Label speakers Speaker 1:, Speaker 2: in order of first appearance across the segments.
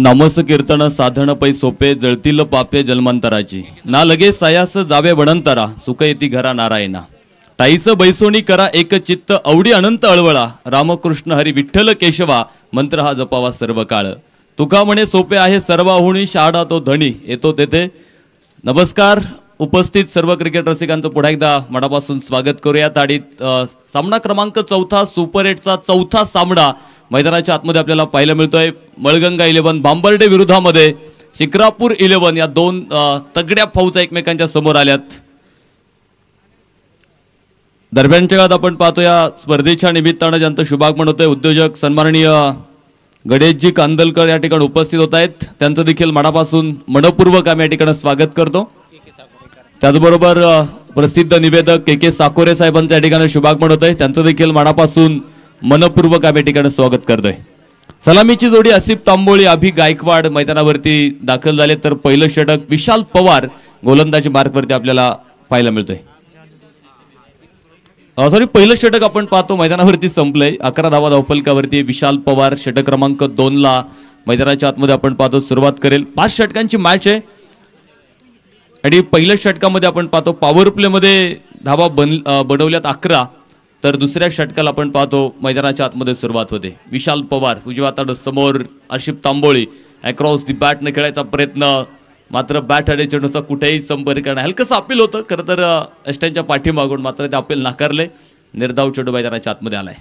Speaker 1: नामस कीर्तन साधन पै सोपे जळतील पापे जन्मांतराची ना लगे सायास जावे वडंतरा सुख येती घरा नारायणा टाईच बैसोनी करा एक चित्त अवडी अनंत अळवळा रामकृष्ण हरी विठ्ठल केशवा मंत्र हा जपावा सर्व काळ तुका म्हणे सोपे आहे सर्वाहुणी शहाडा तो धणी येतो तेथे। नमस्कार उपस्थित सर्व क्रिकेट रसिकांचं पुन्हा एकदा मनापासून स्वागत करूयात। आणि सामना क्रमांक 4 सुपर 8चा चौथा सामना मैदानाच्या आतमध्ये आपल्याला पाहायला मिळतोय। मळगंगा 11 बांबर्डे विरोधामध्ये शिक्रापूर 11 या दोन तगड्या फौजा एकमेकांच्या समोर आल्यात। दरम्यानच्या काळात आपण पाहतो या स्पर्धेच्या निमित्तानं ज्यांचं शुभागमन होतंय उद्योजक सन्माननीय गणेशजी कांदलकर या ठिकाणी उपस्थित होत आहेत। त्यांचं देखील मनापासून मनपूर्वक आम्ही या ठिकाणी स्वागत करतो। त्याचबरोबर प्रसिद्ध निवेदक के साकोरे साहेबांचं या ठिकाणी शुभागमन होतंय, त्यांचं देखील मनापासून मनपूर्वक आम्ही या ठिकाणी स्वागत करतोय। सलामीची जोडी आसिफ तांबोळी अभि गायकवाड मैदानावरती दाखल झाले, तर पहिलं षटक विशाल पवार गोलंदाजी मार्कवरती आपल्याला पाहायला मिळतोय। सॉरी पहिलं षटक आपण पाहतो मैदानावरती संपलंय। 11 धावा धावफलकावरती विशाल पवार षटक क्रमांक 2 ला मैदानाच्या आतमध्ये आपण पाहतो सुरुवात करेल। 5 षटकांची मॅच आहे आणि पहिल्या षटकामध्ये आपण पाहतो पॉवर प्ले मध्ये धावा बनवल्यात 11, तर दुसऱ्या षटकाला आपण पाहतो मैदानाच्या आतमध्ये सुरुवात होते। विशाल पवार उजव्या हाताने समोर Asif Tamboli across the bat न खेळायचा प्रयत्न, मात्र बॅट आणि चेंडूचा कुठेही संपर्क नाही। हलकंसं अपील होतं खरं तर एस्टनच्या पाठीमागून, मात्र ते अपील नाकारले। निर्धाव चेंडू मैदानाच्या आतमध्ये आलाय।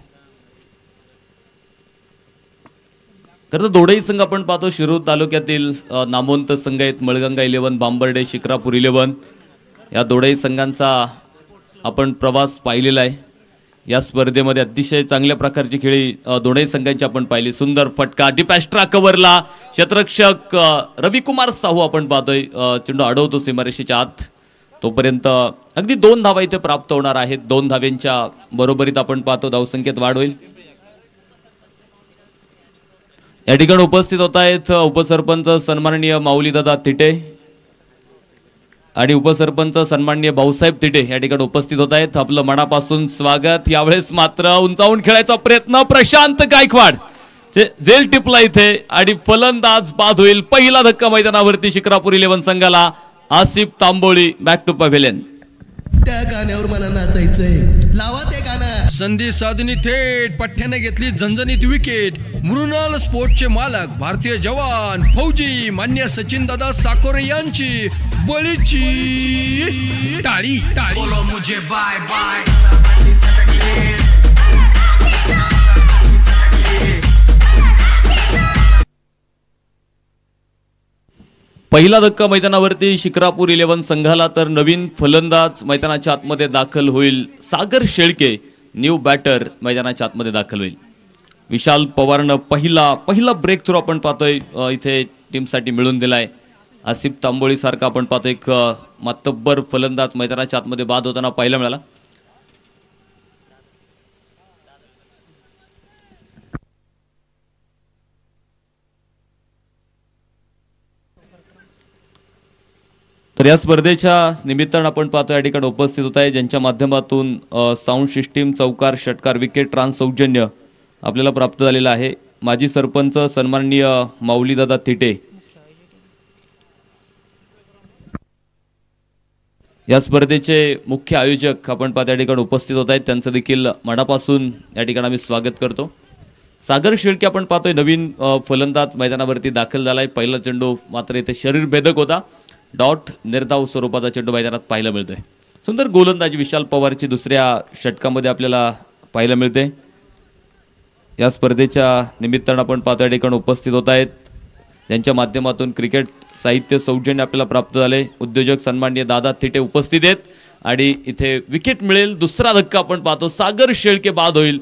Speaker 1: खरं तर दोडई संघ आपण पाहतो शिरूर तालुक्यातील नामवंत संघ आहेत। मळगंगा 11 बांबर्डे शिक्रापूर 11 या दोडई संघांचा आपण प्रवास पाहिलेला आहे। या स्पर्धेमध्ये अतिशय चांगल्या प्रकारची खेळी दोन्ही संघांची आपण पाहिली। सुंदर फटका डिपॅस्ट्रा कव्हरला क्षेत्ररक्षक रविकुमार साहू आपण पाहतोय चेंडू अडवतो सीमारेषेच्या आत, तोपर्यंत अगदी 2 धावा इथे प्राप्त होणार आहेत। 2 धाव्यांच्या बरोबरीत आपण पाहतो धावसंख्येत वाढ होईल। या ठिकाणी उपस्थित होत आहेत उपसरपंच सन्माननीय माऊलीदादा तिटे आणि उपसरपंच सन्माननीय भाऊसाहेब तिटे या ठिकाणी उपस्थित होत आहेत। आपलं मनापासून स्वागत। यावेळेस मात्र उंचावून खेळायचा प्रयत्न प्रशांत गायकवाड जेल टिपला इथे आणि फलंदाज बाद होईल। पहिला धक्का मैदानावरती शिक्रापूर 11 संघाला। Asif Tamboli back to pavilion.
Speaker 2: त्या गाण्यावर मला नाचायचंय, लावा ते गाणं।
Speaker 3: संधी साधनी थेट पठ्ठ्याने घेतली झणझणीत विकेट। मृणाल स्पोर्टचे मालक भारतीय जवान फौजी मान्य सचिन दादा साकोरे यांची बळीची टाळी टाळी। बोलो मुझे बाय बाय।
Speaker 1: पहिला धक्का मैदानावरती शिक्रापूर 11 संघाला, तर नवीन फलंदाज मैदानाच्या आतमध्ये दाखल होईल। सागर शेळके न्यू बॅटर मैदानाच्या आतमध्ये दाखल होईल। विशाल पवारनं पहिला ब्रेक थ्रू आपण पाहतोय इथे टीमसाठी मिळून दिलाय। आसिफ तांबोळी सारखा आपण पाहतोय एक मातब्बर फलंदाज मैदानाच्या आतमध्ये बाद होताना पाहायला मिळाला। तर या स्पर्धेच्या निमित्तानं आपण पाहतो या ठिकाणी उपस्थित होत आहे ज्यांच्या माध्यमातून साऊंड सिस्टीम चौकार षटकार विकेट ट्रान्स सौजन्य आपल्याला प्राप्त झालेलं आहे। माजी सरपंच सन्माननीय माऊलीदादा तिटे या स्पर्धेचे मुख्य आयोजक आपण पाहतो या ठिकाणी उपस्थित होत आहेत, त्यांचं देखील मनापासून या ठिकाणी आम्ही स्वागत करतो। सागर शेळके आपण पाहतोय नवीन फलंदाज मैदानावरती दाखल झालाय। पहिला चेंडू मात्र इथे शरीर भेदक होता, डॉट निर्धाव स्वरूपाचा चेंडू मैदानात पाहायला मिळतोय। सुंदर गोलंदाजी विशाल पवारची दुसऱ्या षटकामध्ये आपल्याला पाहायला मिळते। या स्पर्धेच्या निमित्तानं आपण पाहतो या ठिकाणी उपस्थित होत आहेत ज्यांच्या माध्यमातून क्रिकेट साहित्य सौजन्य आपल्याला प्राप्त झाले। उद्योजक सन्माननीय दादा थिटे उपस्थित आहेत आणि इथे विकेट मिळेल। दुसरा धक्का आपण पाहतो, सागर शेळके बाद होईल।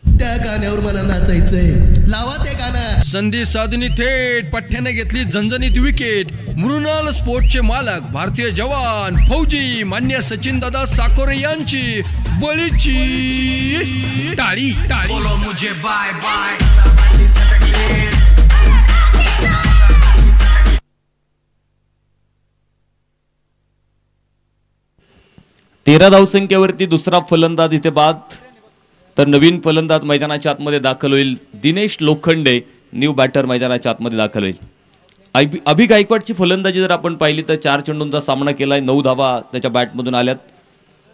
Speaker 2: त्या गाण्यावर मला नाचायचंय, लावा ते गाणं।
Speaker 3: संधी साधनी थेट पठ्ठ्याने घेतली झणझणीत विकेट। मृणाल स्पोर्टचे मालक भारतीय जवान फौजी मान्य सचिन दादा साकोरे यांची बळीची टाळी टाळी। बोलो मुझे बाय बाय।
Speaker 1: 13 धावसंख्येवरती दुसरा फलंदाज इथे बाद, तर नवीन फलंदाज मैदानाच्या आतमध्ये दाखल होईल दिनेश लोखंडे न्यू बॅटर मैदानाच्या आतमध्ये दाखल होईल. अभि गायकवाडची फलंदाजी जर आपण पाहिली तर 4 चेंडूंचा सामना केलाय, 9 धावा त्याच्या बॅटमधून आल्यात.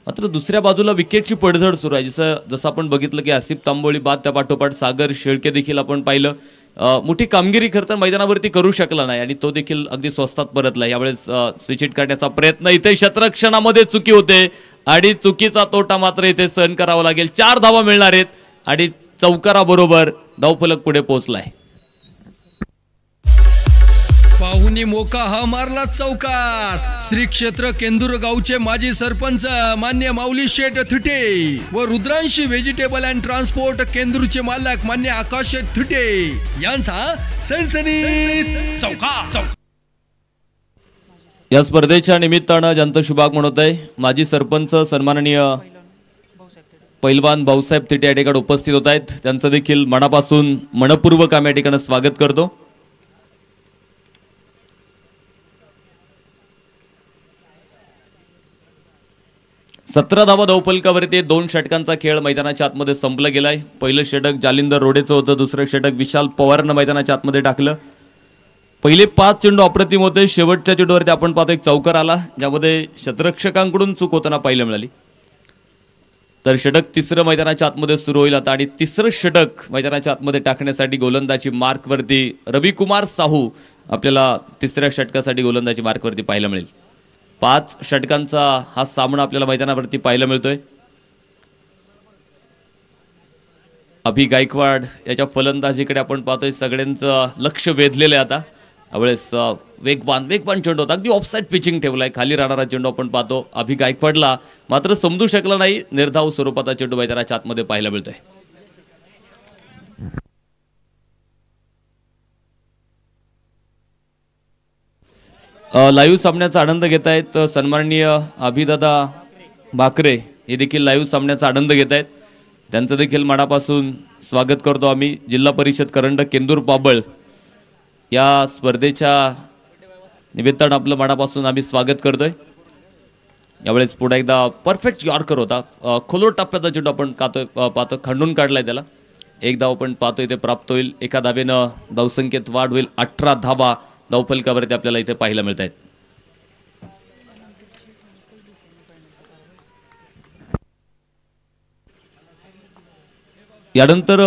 Speaker 1: मात्र दुसऱ्या बाजूला विकेटची पडझड सुरू आहे. जसं आपण बघितलं की आसिफ तांबोळी बाद, त्या पाठोपाठ सागर शेळके देखील आपण पाहिलं. मोठी कामगिरी खरं तर मैदानावरती करू शकला नाही आणि तो देखील अगदी स्वस्तात परतला. यावेळेस स्विचिट काढण्याचा प्रयत्न, इथे शतरक्षणामध्ये चुकी होते आणि चुकीचा तोटा मात्र इथे सहन करावा लागेल. 4 धावा मिळणार आहेत आणि चौकाराबरोबर धावफलक पुढे पोहोचलाय.
Speaker 3: पाहुणी मोका हा मारला चौकास. श्री क्षेत्र केंदूर गावचे माजी सरपंच मान्य माऊली शेठ थुटे व रुद्रांशी व्हेजिटेबल अँड ट्रान्सपोर्ट केंदूरचे मालक मान्य आकाश शेठ थुटे यांचा सनसनीत चौका.
Speaker 1: या स्पर्धेच्या निमित्तानं ज्यांचं शुभागमन होत आहे, माजी सरपंच सन्माननीय पैलवान भाऊसाहेब थिटे या ठिकाणी उपस्थित होत आहेत. त्यांचं देखील मनापासून मनपूर्वक आम्ही या ठिकाणी स्वागत करतो. सतरा धावा धावफलकावरती 2 षटकांचा खेळ मैदानाच्या आतमध्ये संपला गेलाय. पहिलं षटक जालिंदर रोडेचं होतं, दुसरं षटक विशाल पवारनं मैदानाच्या आतमध्ये टाकलं. पहिले 5 चेंडू अप्रतिम होते. शेवटच्या चेंडूवरती आपण पाहतो एक चौकार आला, ज्यामध्ये शतरक्षकांकडून चूक होताना पाहायला मिळाली. तर षटक तिसरं मैदानाच्या आतमध्ये सुरू होईल आता आणि तिसरं षटक मैदानाच्या आतमध्ये टाकण्यासाठी गोलंदाजी मार्कवरती रविकुमार साहू आपल्याला तिसऱ्या षटकासाठी गोलंदाजी मार्कवरती पाहायला मिळेल. 5 षटकांचा हा सामना आपल्याला मैदानावरती पाहायला मिळतोय. अभि गायकवाड याच्या फलंदाजीकडे आपण पाहतोय, सगळ्यांचं लक्ष वेधलेलं आहे आता. यावेळेस वेगवान चेंडू होता, अगदी ऑफसाईड पिचिंग ठेवलाय, खाली राहणारा चेंडू आपण पाहतो. अभि गायकवाडला मात्र समजू शकला नाही, निर्धाव स्वरूपाचा चेंडू मैदानाच्या आतमध्ये पाहायला मिळतोय. लाईव्ह सामन्याचा आनंद घेत आहेत सन्माननीय अभिदादा बाकरे, हे देखील लाईव्ह सामन्याचा आनंद घेत आहेत. त्यांचं देखील मनापासून स्वागत करतो आम्ही. जिल्हा परिषद करंडक केंदूर पाबळ या स्पर्धेच्या निमित्तानं आपलं मनापासून आम्ही स्वागत करतोय. यावेळेस पुन्हा एकदा परफेक्ट यॉर्कर होता, खोलोट टप्प्याचा चेंडू आपण पाहतो खंडून काढलाय त्याला. 1 धाव आपण पाहतो इथे प्राप्त होईल. एका धावेनं धावसंख्येत वाढ होईल. 18 धावा धावफलकावरती आपल्याला इथे पाहायला मिळत आहेत. यानंतर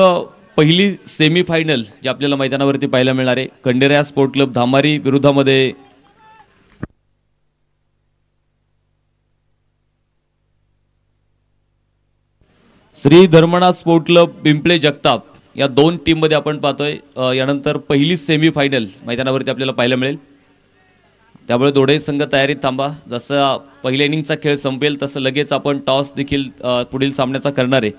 Speaker 1: पहिली सेमीफायनल जी आपल्याला मैदानावरती पाहायला मिळणार आहे, खंडेराया स्पोर्ट क्लब धामारी विरुद्धामध्ये श्री धर्मनाथ स्पोर्ट क्लब पिंपळे जगताप या 2 टीममध्ये आपण पाहतोय. यानंतर पहिली सेमीफायनल मैदानावरती आपल्याला पाहायला मिळेल. त्यामुळे दोन्ही संघ तयारीत थांबा. जसं पहिल्या इनिंगचा खेळ संपेल तसं लगेच आपण टॉस देखील पुढील सामन्याचा करणार आहे.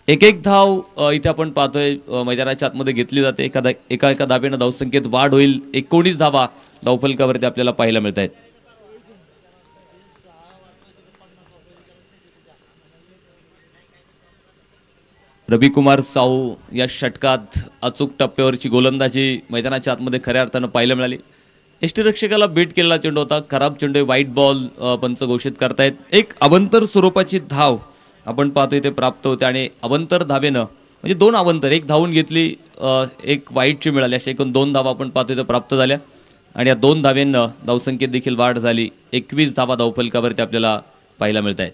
Speaker 1: एक धाव इथे आपण पाहतोय मैदानाच्या आतमध्ये घेतली जाते. एका धावेनं धावसंख्येत वाढ होईल. 19 धावा धावफलकावरती आपल्याला पाहायला मिळत आहेत. रविकुमार साहू या षटकात अचूक टप्प्यावरची गोलंदाजी मैदानाच्या आतमध्ये खऱ्या अर्थानं पाहायला मिळाली. यष्टीरक्षकाला बीट केलेला चेंडू होता, खराब चेंडू, वाईट बॉल पंच घोषित करतायत. एक अवंतर स्वरूपाची धाव आपण पाहतोय ते प्राप्त होते आणि अवंतर धावेनं म्हणजे 2 अवंतर, 1 धावून घेतली, 1 वाईटची मिळाली, अशा एकूण 2 धावा आपण पाहतोय ते प्राप्त झाल्या आणि या 2 धावेनं धावसंख्येत देखील वाढ झाली. 21 धावा धावफलकावरती आपल्याला पाहायला मिळत आहेत.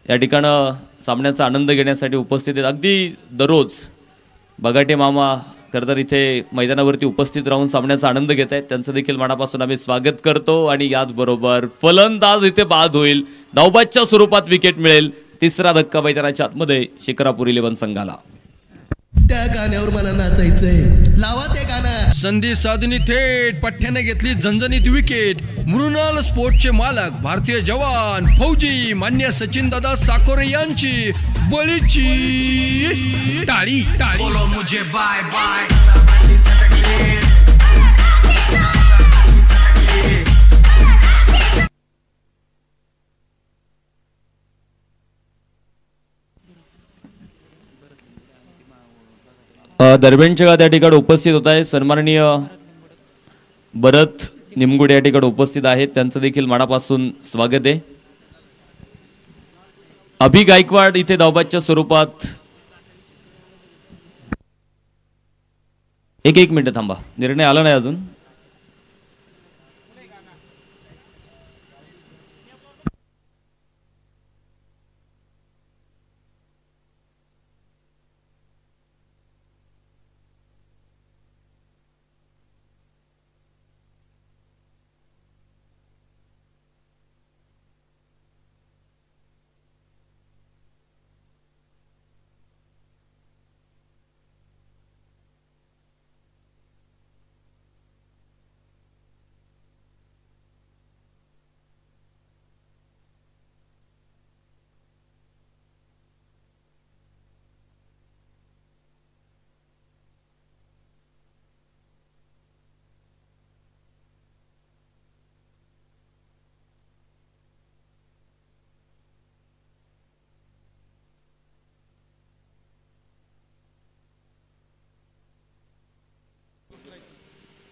Speaker 1: या ठिकाणं सामन्याचा आनंद घेण्यासाठी उपस्थित आहेत अगदी दररोज बगाटे मामा खरं तर इथे मैदानावरती उपस्थित राहून सामन्याचा आनंद घेत आहेत. त्यांचं देखील मनापासून आम्ही स्वागत करतो आणि याचबरोबर फलंदाज इथे बाद होईल. धावबादच्या स्वरूपात विकेट मिळेल. तिसरा धक्का मैदानाच्या आतमध्ये शिक्रापूर 11 संघाला.
Speaker 2: त्या गाण्यावर मला नाचायचंय, लावा ते गाणं.
Speaker 3: संधी साधणी थेट पठ्ठ्याने घेतली झणझणीत विकेट. मृणाल स्पोर्टचे मालक भारतीय जवान फौजी मान्य सचिन दादा साकोरे यांची बळीची टाळी. बोलो मुझे बाय बाय.
Speaker 1: दरम्यानच्या त्या ठिकाणी उपस्थित होत आहे सन्माननीय भरत निमगुडे या ठिकाणी उपस्थित आहेत. त्यांचं देखील मनापासून स्वागत आहे. अभि गायकवाड इथे धावबादच्या स्वरूपात एक मिनिट थांबा, निर्णय आला नाही अजून.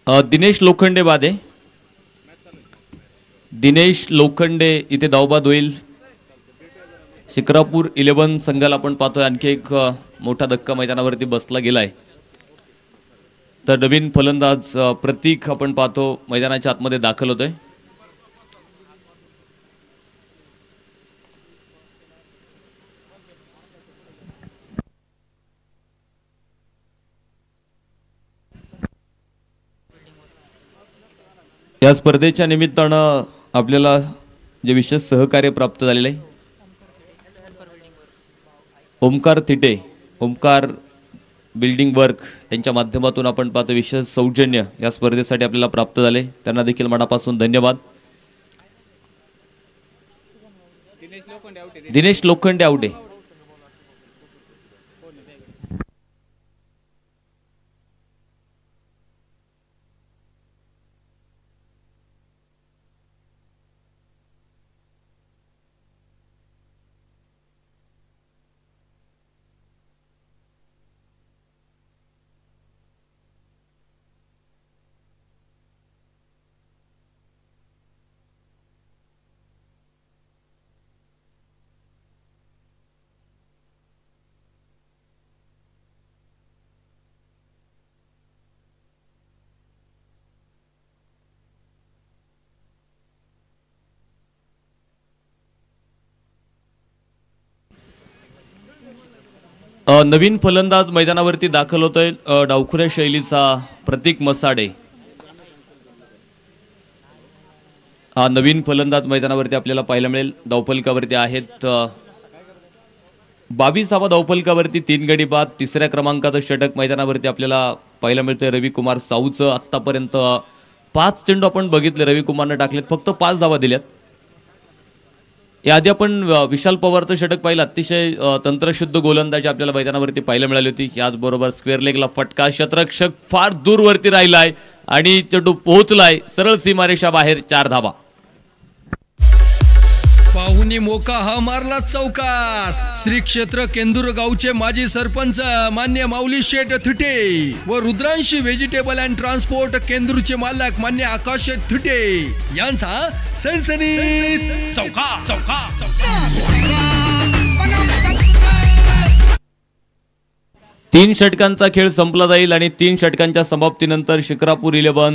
Speaker 1: दिनेश लोखंडे बादे, दिनेश लोखंडे इथे धावबाद होईल. शिक्रापूर 11 संघाला आपण पाहतोय आणखी एक मोठा धक्का मैदानावरती बसला गेलाय. तर नवीन फलंदाज प्रतीक आपण पाहतो मैदानाच्या आतमध्ये दाखल होतोय. या स्पर्धेच्या निमित्तानं आपल्याला जे विशेष सहकार्य प्राप्त झालेले आहे, ओमकार थिटे, ओमकार बिल्डिंग वर्क यांच्या माध्यमातून आपण पाहतो विशेष सौजन्य या स्पर्धेसाठी आपल्याला प्राप्त झाले. त्यांना देखील मनापासून धन्यवाद. दिनेश लोखंडे आवडे. नवीन फलंदाज मैदानावरती दाखल होतोय डावखुऱ्या शैलीचा प्रतीक मसाडे. हा नवीन फलंदाज मैदानावरती आपल्याला पाहायला मिळेल. धावफलकावरती आहेत 22 धावा धावफलकावरती, 3 गडी बाद. तिसऱ्या क्रमांकाचं षटक मैदानावरती आपल्याला पाहायला मिळतंय रविकुमार साऊचं. आत्तापर्यंत 5 चेंडू आपण बघितले रविकुमारने टाकलेत, फक्त 5 धावा दिल्यात. याआधी आपण विशाल पवारचं षटक पाहिलं, अतिशय तंत्रशुद्ध गोलंदाजी आपल्याला मैदानावरती पाहायला मिळाली होती. याचबरोबर स्क्वेअर लेगला फटका, क्षेत्ररक्षक फार दूरवरती राहिलाय आणि चेंडू पोहोचलाय सरळ सीमारेषा बाहेर. 4 धावा.
Speaker 3: पाहुणी मोका हा मारला चौकास. श्री क्षेत्र केंदूर गावचे माजी सरपंच मान्य माऊली शेठ थिटे व रुद्रांशी व्हेजिटेबल अँड ट्रान्सपोर्ट केंदूरचे मालक मान्य आकाश शेठ थिटे यांचा सनसनीत चौका चौका चौका.
Speaker 1: 3 षटकांचा खेळ संपला जाईल आणि 3 षटकांच्या समाप्तीनंतर शिक्रापूर 11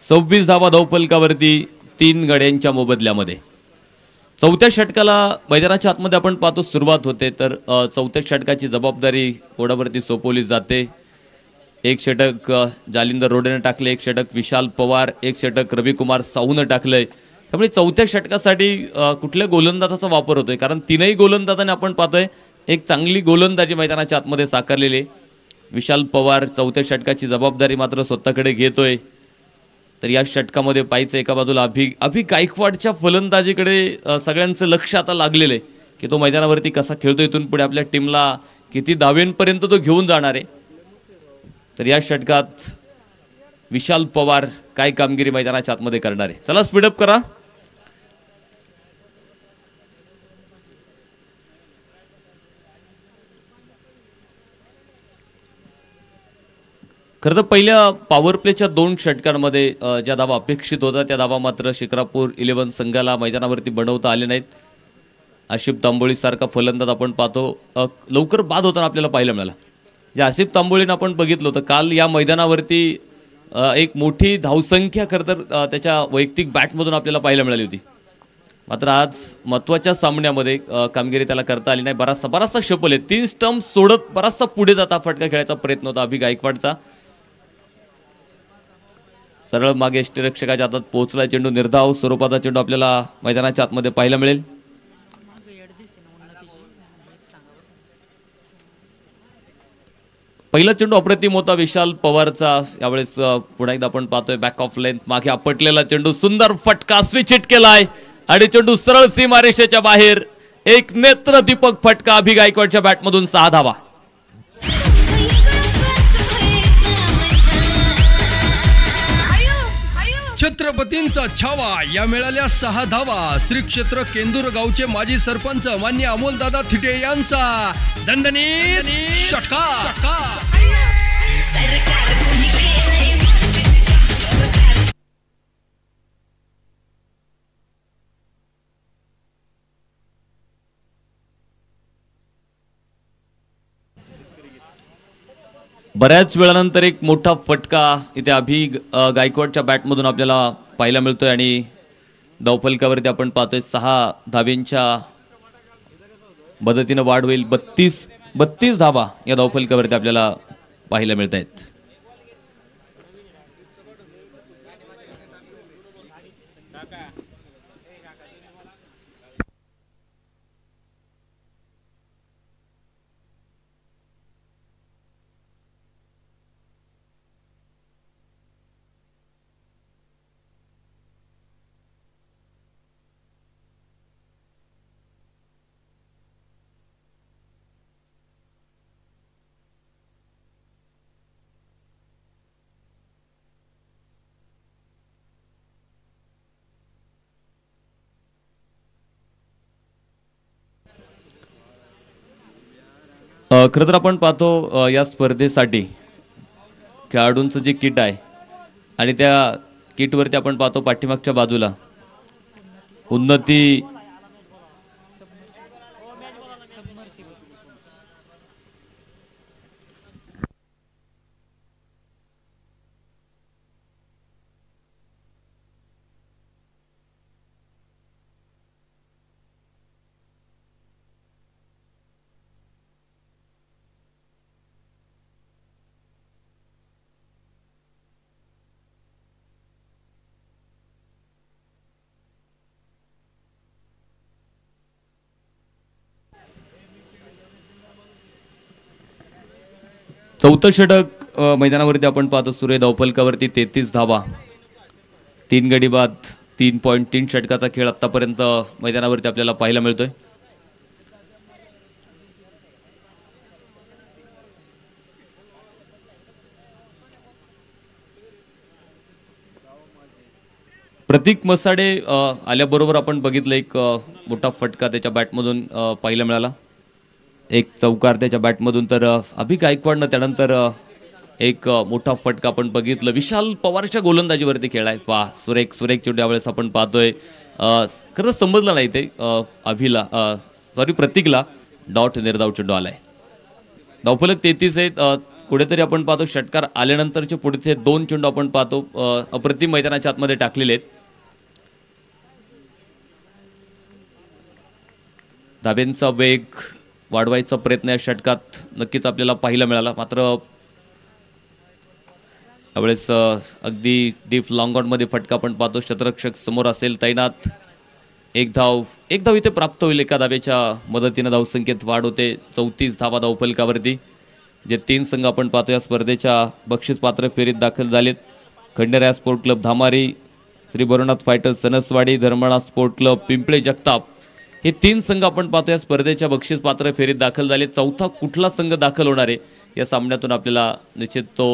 Speaker 1: 26 धावा धावफलकावरती 3 गड्यांच्या मोबदल्यामध्ये. चौथ्या षटकाला मैदानाच्या आतमध्ये आपण पाहतो सुरुवात होते, तर चौथ्या षटकाची जबाबदारी कोणावरती सोपवली जाते. 1 षटक जालिंदर रोडेने टाकले, 1 षटक विशाल पवार, 1 षटक रविकुमार साऊनं टाकलंय. त्यामुळे चौथ्या षटकासाठी कुठल्या गोलंदाजाचा वापर होतोय, कारण 3ही गोलंदाजाने आपण पाहतोय एक चांगली गोलंदाजी मैदानाच्या आतमध्ये साकारलेली. विशाल पवार चौथ्या षटकाची जबाबदारी मात्र स्वतःकडे घेतोय. तर या षटकामध्ये पाहायचं एका बाजूला अभि गायकवाडच्या फलंदाजीकडे सगळ्यांचं लक्ष आता लागलेलं आहे की तो मैदानावरती कसा खेळतो, इथून पुढे आपल्या टीमला किती धावेंपर्यंत तो घेऊन जाणार आहे. तर या षटकात विशाल पवार काय कामगिरी मैदानाच्या आतमध्ये करणार आहे. चला स्पीडअप करा. खरं तर पहिल्या पॉवर प्लेच्या 2 षटकांमध्ये ज्या धावा अपेक्षित होत्या त्या धावा मात्र शिक्रापूर 11 संघाला मैदानावरती बनवता आले नाहीत. आशिफ तांबोळी सारखा फलंदाज आपण पाहतो लवकर बाद होताना आपल्याला पाहायला मिळाला. जे आसिफ तांबोळीनं आपण बघितलं होतं काल या मैदानावरती एक मोठी धावसंख्या खरं तर त्याच्या वैयक्तिक बॅटमधून आपल्याला पाहायला मिळाली होती. मात्र आज महत्त्वाच्या सामन्यामध्ये कामगिरी त्याला करता आली नाही. बराचसा शपल आहे. 3 स्टंप्स सोडत बराचसा पुढे जाता फटका खेळायचा प्रयत्न होता अभि गायकवाडचा. सरळ मागे यष्टीरक्षकाच्या हातात पोहोचला चेंडू. निर्धाव स्वरूपाचा चेंडू आपल्याला मैदानाच्या आतमध्ये पाहायला मिळेल. पहिला चेंडू अप्रतिम होता विशाल पवारचा. यावेळेस पुन्हा एकदा आपण पाहतोय बॅक ऑफ लेंथ मागे आपटलेला चेंडू. सुंदर फटका स्विच हिट केलाय आणि चेंडू सरळ सीमारेषेच्या बाहेर. एक नेत्रदीपक फटका अभि गायकवाडच्या बॅटमधून 6 धावा.
Speaker 3: छत्रपतींचा छावा या मिळाल्या 6 धावा. श्री क्षेत्र केंदूर गावचे माजी सरपंच मान्य अमोलदादा थिटे यांचा दणदणीत षटकार.
Speaker 1: बऱ्याच वेळानंतर एक मोठा फटका इथे अभि गायकवाडच्या बॅटमधून आपल्याला पाहायला मिळतोय आणि धावफलकावरती आपण पाहतोय 6 धावेंच्या मदतीनं वाढ होईल. 32 धावा या धावफलकावरती आपल्याला पाहायला मिळत आहेत. खरं तर आपण पाहतो या स्पर्धेसाठी खेळाडूंचं जे किट आहे आणि त्या किटवरती आपण पाहतो पाठीमागच्या बाजूला उन्नती चौथं षटक मैदानावरती आपण पाहतो. सुरे धावफलकावरती 33 धावा. 3 गडी बाद 3.3 षटकाचा खेळ आतापर्यंत मैदानावरती आपल्याला पाहायला मिळतोय. प्रतीक मसाडे आल्याबरोबर आपण बघितलं एक मोठा फटका त्याच्या बॅटमधून पाहायला मिळाला. एक चौकार त्याच्या बॅटमधून. तर अभि गायकवाडनं त्यानंतर एक मोठा फटका आपण बघितलं. विशाल पवारच्या गोलंदाजीवरती खेळाय. वा सुरेख चेंडू यावेळेस आपण पाहतोय. खरंच समजलं नाही ते प्रतीकला डॉट निर्धाव चेंडू आलाय. धावफलक 33 आहेत. कुठेतरी आपण पाहतो षटकार आल्यानंतरचे पुढचे 2 चेंडू आपण पाहतो अप्रतिम मैदानाच्या आतमध्ये टाकलेले आहेत. धाब्यांचा वेग वाढवायचा प्रयत्न या षटकात नक्कीच आपल्याला पाहायला मिळाला. मात्र यावेळेस अगदी डीप लॉंग ऑनमध्ये फटका आपण पाहतो. शतरक्षक समोर असेल तैनात. एक धाव इथे प्राप्त होईल. एका धावेच्या मदतीनं धावसंख्येत वाढ होते. 34 धावा धावफलकावरती. जे 3 संघ आपण पाहतो या स्पर्धेच्या बक्षीस पात्र फेरीत दाखल झालेत. Khanderaya sport club Dhamari, Shri Bhairavnath fighters Sanaswadi, Dharmanath sport club Pimple Jagtap हे 3 संघ आपण पाहतो या स्पर्धेच्या बक्षीस पात्र फेरीत दाखल झाले. चौथा कुठला संघ दाखल होणार आहे या सामन्यातून आपल्याला निश्चित तो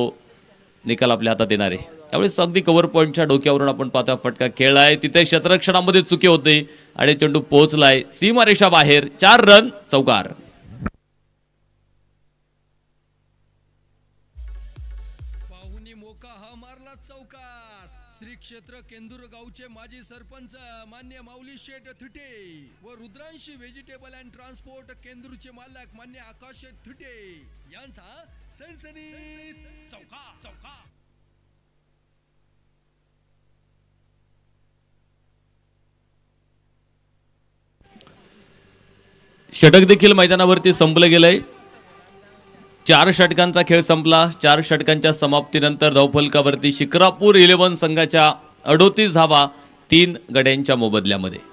Speaker 1: निकाल आपल्या हातात येणार आहे. यावेळेस अगदी कव्हर पॉईंटच्या डोक्यावरून आपण पाहतो फटका खेळलाय. तिथे क्षेत्ररक्षणामध्ये चुकी होते आणि चेंडू पोहोचलाय सीमारेषा बाहेर. 4 रन चौकार.
Speaker 3: पाहुणी मोका हा मारला चौकार. श्री क्षेत्र केंदूर गावचे माजी सरपंच मान्य माऊली शेठ थिटे व रुद्रांशी व्हेजिटेबल अँड ट्रान्सपोर्ट केंदूरचे मालक मान्य आकाश शेठ थिटे यांचा सनसनीत चौका
Speaker 1: षटक देखील मैदानावरती संपलं गेलंय। 4 षटकांचा खेळ संपला। 4 षटकांच्या समाप्तीनंतर धावफलकावरती शिक्रापूर 11 संघाच्या 38 धावा 3 गड्यांच्या मोबदल्यामध्ये।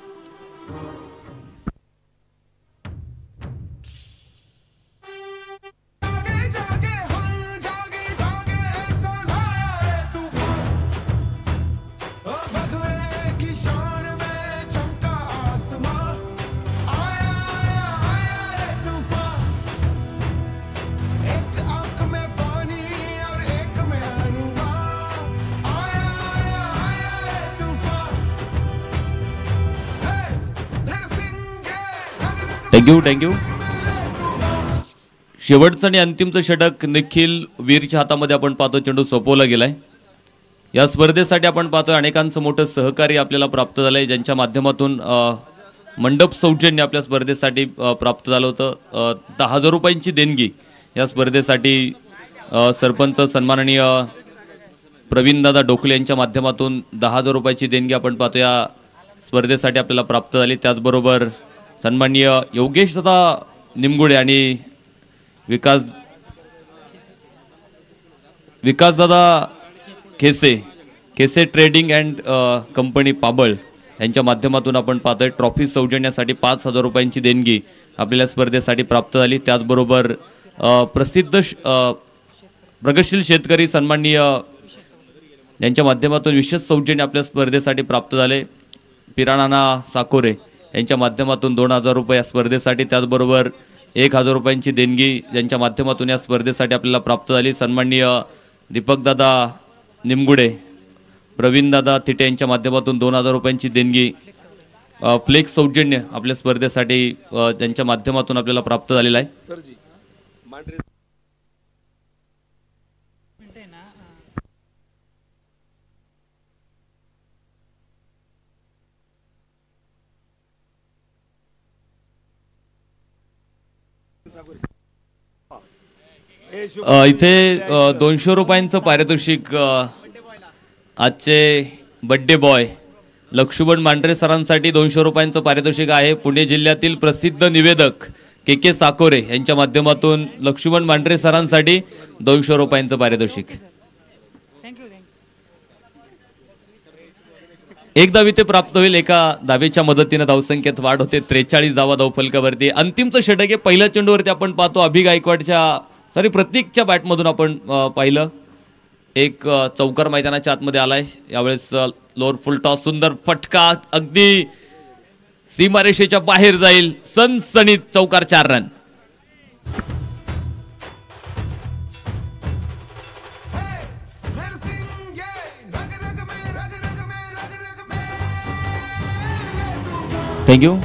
Speaker 1: थँक्यू। शेवटचं आणि अंतिमचं षटक निखिल वीरच्या हातामध्ये आपण पाहतो। चेंडू सोपवला गेलाय। या स्पर्धेसाठी आपण पाहतोय अनेकांचं मोठं सहकार्य आपल्याला प्राप्त झालंय, ज्यांच्या माध्यमातून मंडप सौजन्य आपल्या स्पर्धेसाठी प्राप्त झालं होतं। 10,000 रुपयांची देणगी या स्पर्धेसाठी सरपंच सन्माननीय प्रवीणदादा डोकले यांच्या माध्यमातून 10,000 रुपयाची देणगी आपण पाहतो या स्पर्धेसाठी आपल्याला प्राप्त झाली। त्याचबरोबर सन्माननीय योगेश दादा निमगुडे आणि विकास दादा खेसे ट्रेडिंग अँड कंपनी पाबळ यांच्या माध्यमातून आपण पाहतोय ट्रॉफी सौजन्यासाठी 5,000 रुपयांची देणगी आपल्याला स्पर्धेसाठी प्राप्त झाली। त्याचबरोबर प्रसिद्ध प्रगतशील शेतकरी सन्माननीय यांच्या माध्यमातून विशेष सौजन्य आपल्या स्पर्धेसाठी प्राप्त झाले। पिराणाना साकोरे यांच्या माध्यमातून 2,000 रुपये या स्पर्धेसाठी। त्याचबरोबर 1,000 रुपयांची देणगी ज्यांच्या माध्यमातून या स्पर्धेसाठी आपल्याला प्राप्त झाली। सन्माननीय दीपकदादा निमगुडे, प्रवीणदादा थिटे यांच्या माध्यमातून 2,000 रुपयांची देणगी फ्लेक्स सौजन्य आपल्या स्पर्धेसाठी ज्यांच्या माध्यमातून आपल्याला प्राप्त झालेला आहे। इथे 200 रुपयांचं पारितोषिक आजचे बड्डे बॉय लक्ष्मण मांढरे सरांसाठी 200 रुपयांचं पारितोषिक आहे। पुणे जिल्ह्यातील प्रसिद्ध निवेदक के साकोरे यांच्या माध्यमातून लक्ष्मण मांढरे सरांसाठी 200 रुपयांचं पारितोषिक। एक धाव इथे प्राप्त होईल। एका धावेच्या मदतीने धावसंख्येत वाढ होते। 43 धावा धावफलकावरती। अंतिमचं षटक आहे। पहिल्या चेंडूवरती आपण पाहतो अभि गायकवाडच्या प्रतीकच्या बॅटमधून आपण पाहिलं एक चौकार मैदानाच्या आतमध्ये आलाय। यावेळेस लोअर फुल टॉस सुंदर फटका अगदी सीमारेषेच्या बाहेर जाईल। सनसनीत चौकार 4 रन। थँक्यू।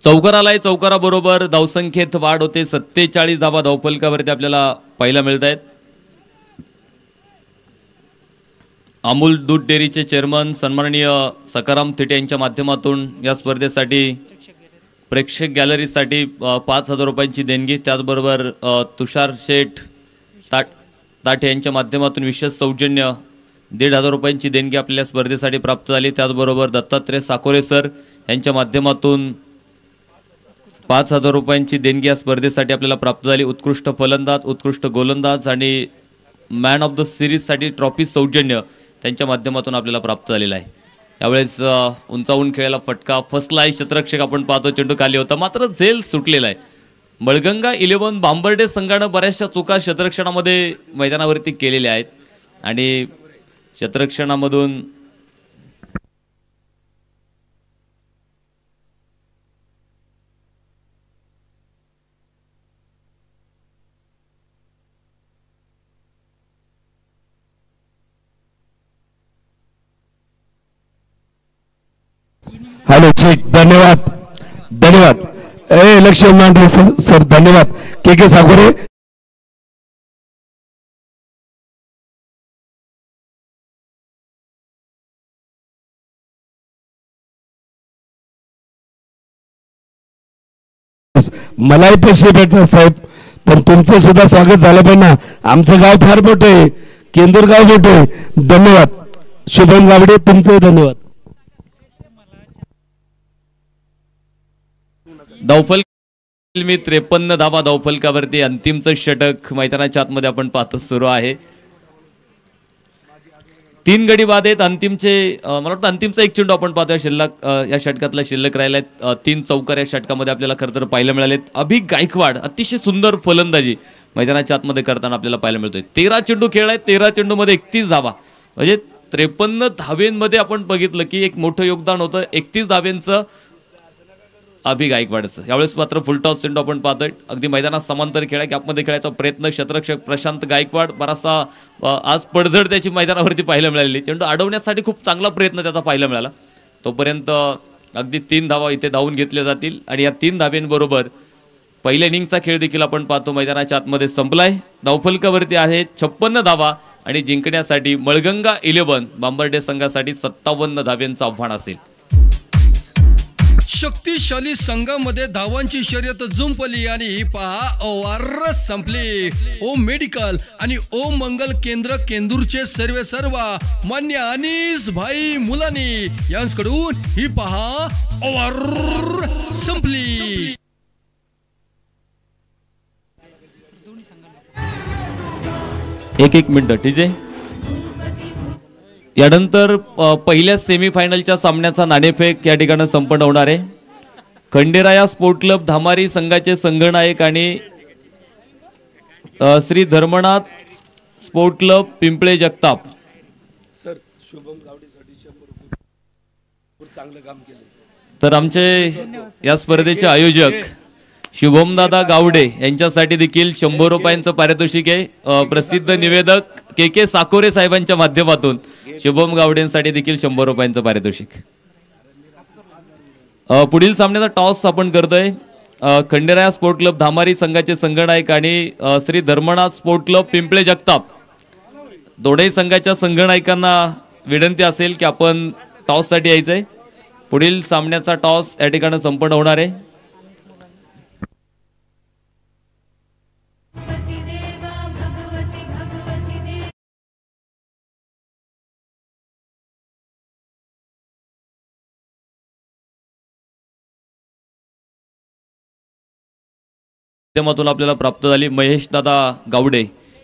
Speaker 1: चौकार आलाय। चौकाराबरोबर धावसंख्येत वाढ होते। 47 धावा धावफलकावरती आपल्याला पाहायला मिळत आहेत। अमूल दूध डेअरीचे चेअरमन सन्माननीय सकाराम थिटे यांच्या माध्यमातून या स्पर्धेसाठी प्रेक्षक गॅलरीसाठी 5,000 रुपयांची देणगी। त्याचबरोबर तुषार शेठ ताठे यांच्या माध्यमातून विशेष सौजन्य 1,500 रुपयांची देणगी आपल्या स्पर्धेसाठी प्राप्त झाली। त्याचबरोबर दत्तात्रय साकोरे सर यांच्या माध्यमातून 5,000 रुपयांची देणगी या स्पर्धेसाठी आपल्याला प्राप्त झाली। उत्कृष्ट फलंदाज, उत्कृष्ट गोलंदाज आणि मॅन ऑफ द सिरीजसाठी ट्रॉफी सौजन्य त्यांच्या माध्यमातून आपल्याला प्राप्त झालेला आहे। यावेळेस उंचावून खेळायला फटका फसलाय। क्षेत्ररक्षक आपण पाहतो चेंडू खाली होता मात्र झेल सुटलेला आहे। मळगंगा 11 बांबर्डे संघानं बऱ्याचशा चुका क्षेत्ररक्षणामध्ये मैदानावरती केलेल्या आहेत आणि क्षेत्ररक्षणामधून
Speaker 4: हेलो ठीक धन्यवाद लक्ष्मण मांढरे सर धन्यवाद के साकोरे। मलाही पैसे भेटतात साहेब, पण तुमचं सुद्धा स्वागत झालं पाहिजे ना. आमचं गाव फार मोठं आहे, केंदूर गाव मोठं आहे. धन्यवाद. शुभम गावडे, तुमचे धन्यवाद.
Speaker 1: धावफल मी 53 धावा धावफलकावरती अंतिमचं षटक मैदानाच्या आतमध्ये आपण पाहतो सुरू आहे. 3 गडी बाद आहेत अंतिमचे. मला वाटतं अंतिमचा एक चेंडू आपण पाहतोय शिल्लक या षटकातला शिल्लक राहिला आहे. 3 चौकार या षटकामध्ये आपल्याला खरं तर पाहायला मिळालेत. अभि गायकवाड अतिशय सुंदर फलंदाजी मैदानाच्या आतमध्ये करताना आपल्याला पाहायला मिळतोय. 13 चेंडू खेळ आहेत, 13 चेंडूमध्ये 31 धावा, म्हणजे 53 धावेंमध्ये आपण बघितलं की एक मोठं योगदान होतं 31 धावेंचं अभि गायकवाडचं. यावेळेस मात्र फुलटॉस चेंडू आपण पाहतोय. अगदी मैदानात समांतर खेळा गॅपमध्ये खेळायचा प्रयत्न क्षेत्ररक्षक प्रशांत गायकवाड बराचसा आज पडझड त्याची मैदानावरती पाहायला मिळालेली. चेंडू अडवण्यासाठी खूप चांगला प्रयत्न त्याचा पाहायला मिळाला. तोपर्यंत अगदी 3 धावा इथे धावून घेतल्या जातील आणि या 3 धावेंबरोबर पहिल्या इनिंगचा खेळ देखील आपण पाहतो मैदानाच्या आतमध्ये संपलाय. धावफलकावरती आहे 56 धावा आणि जिंकण्यासाठी मळगंगा 11 बांबर्डे संघासाठी 57 धाव्यांचं आव्हान असेल.
Speaker 3: शक्तिशाली संघामध्ये धावांची शर्यत जुंपली आणि पहा ओव्हर संपली. ओम मेडिकल आणि ओम मंगल केंद्र केंदूरचे सर्व मान्य अनीस भाई मुलानी यांच्याकडून ही पहा ओव्हर संपली.
Speaker 1: एक मिनिट ठीक आहे. यानंतर पहिल्या सेमीफायनलच्या सामन्याचा नाणेफेक या ठिकाणी संपन्न होणार आहे. खंडेराया स्पोर्ट क्लब धामारी संघाचे संघनायक आणि Shri Dharmanath sport club Pimple Jagtap.
Speaker 4: Sir Shubham गावडेसाठी 100 चांगलं काम केलं.
Speaker 1: तर आमचे या स्पर्धेचे आयोजक शुभमदादा गावडे यांच्यासाठी देखील 100 रुपयांचं पारितोषिक आहे. प्रसिद्ध निवेदक के साकोरे साहेबांच्या माध्यमातून शुभम गावडेंसाठी देखील 100 रुपयांचं पारितोषिक. पुढील सामन्याचा टॉस आपण करतोय. खंडेराया स्पोर्ट क्लब धामारी संघाचे संघनायक आणि श्री धर्मनाथ स्पोर्ट क्लब पिंपळे जगताप दोन्ही संघाच्या संघनायकांना विनंती असेल की आपण टॉससाठी यायचंय. पुढील सामन्याचा टॉस या ठिकाणी संपन्न होणार आहे. माध्यमातून आपल्याला प्राप्त झाली महेश दादा गावडे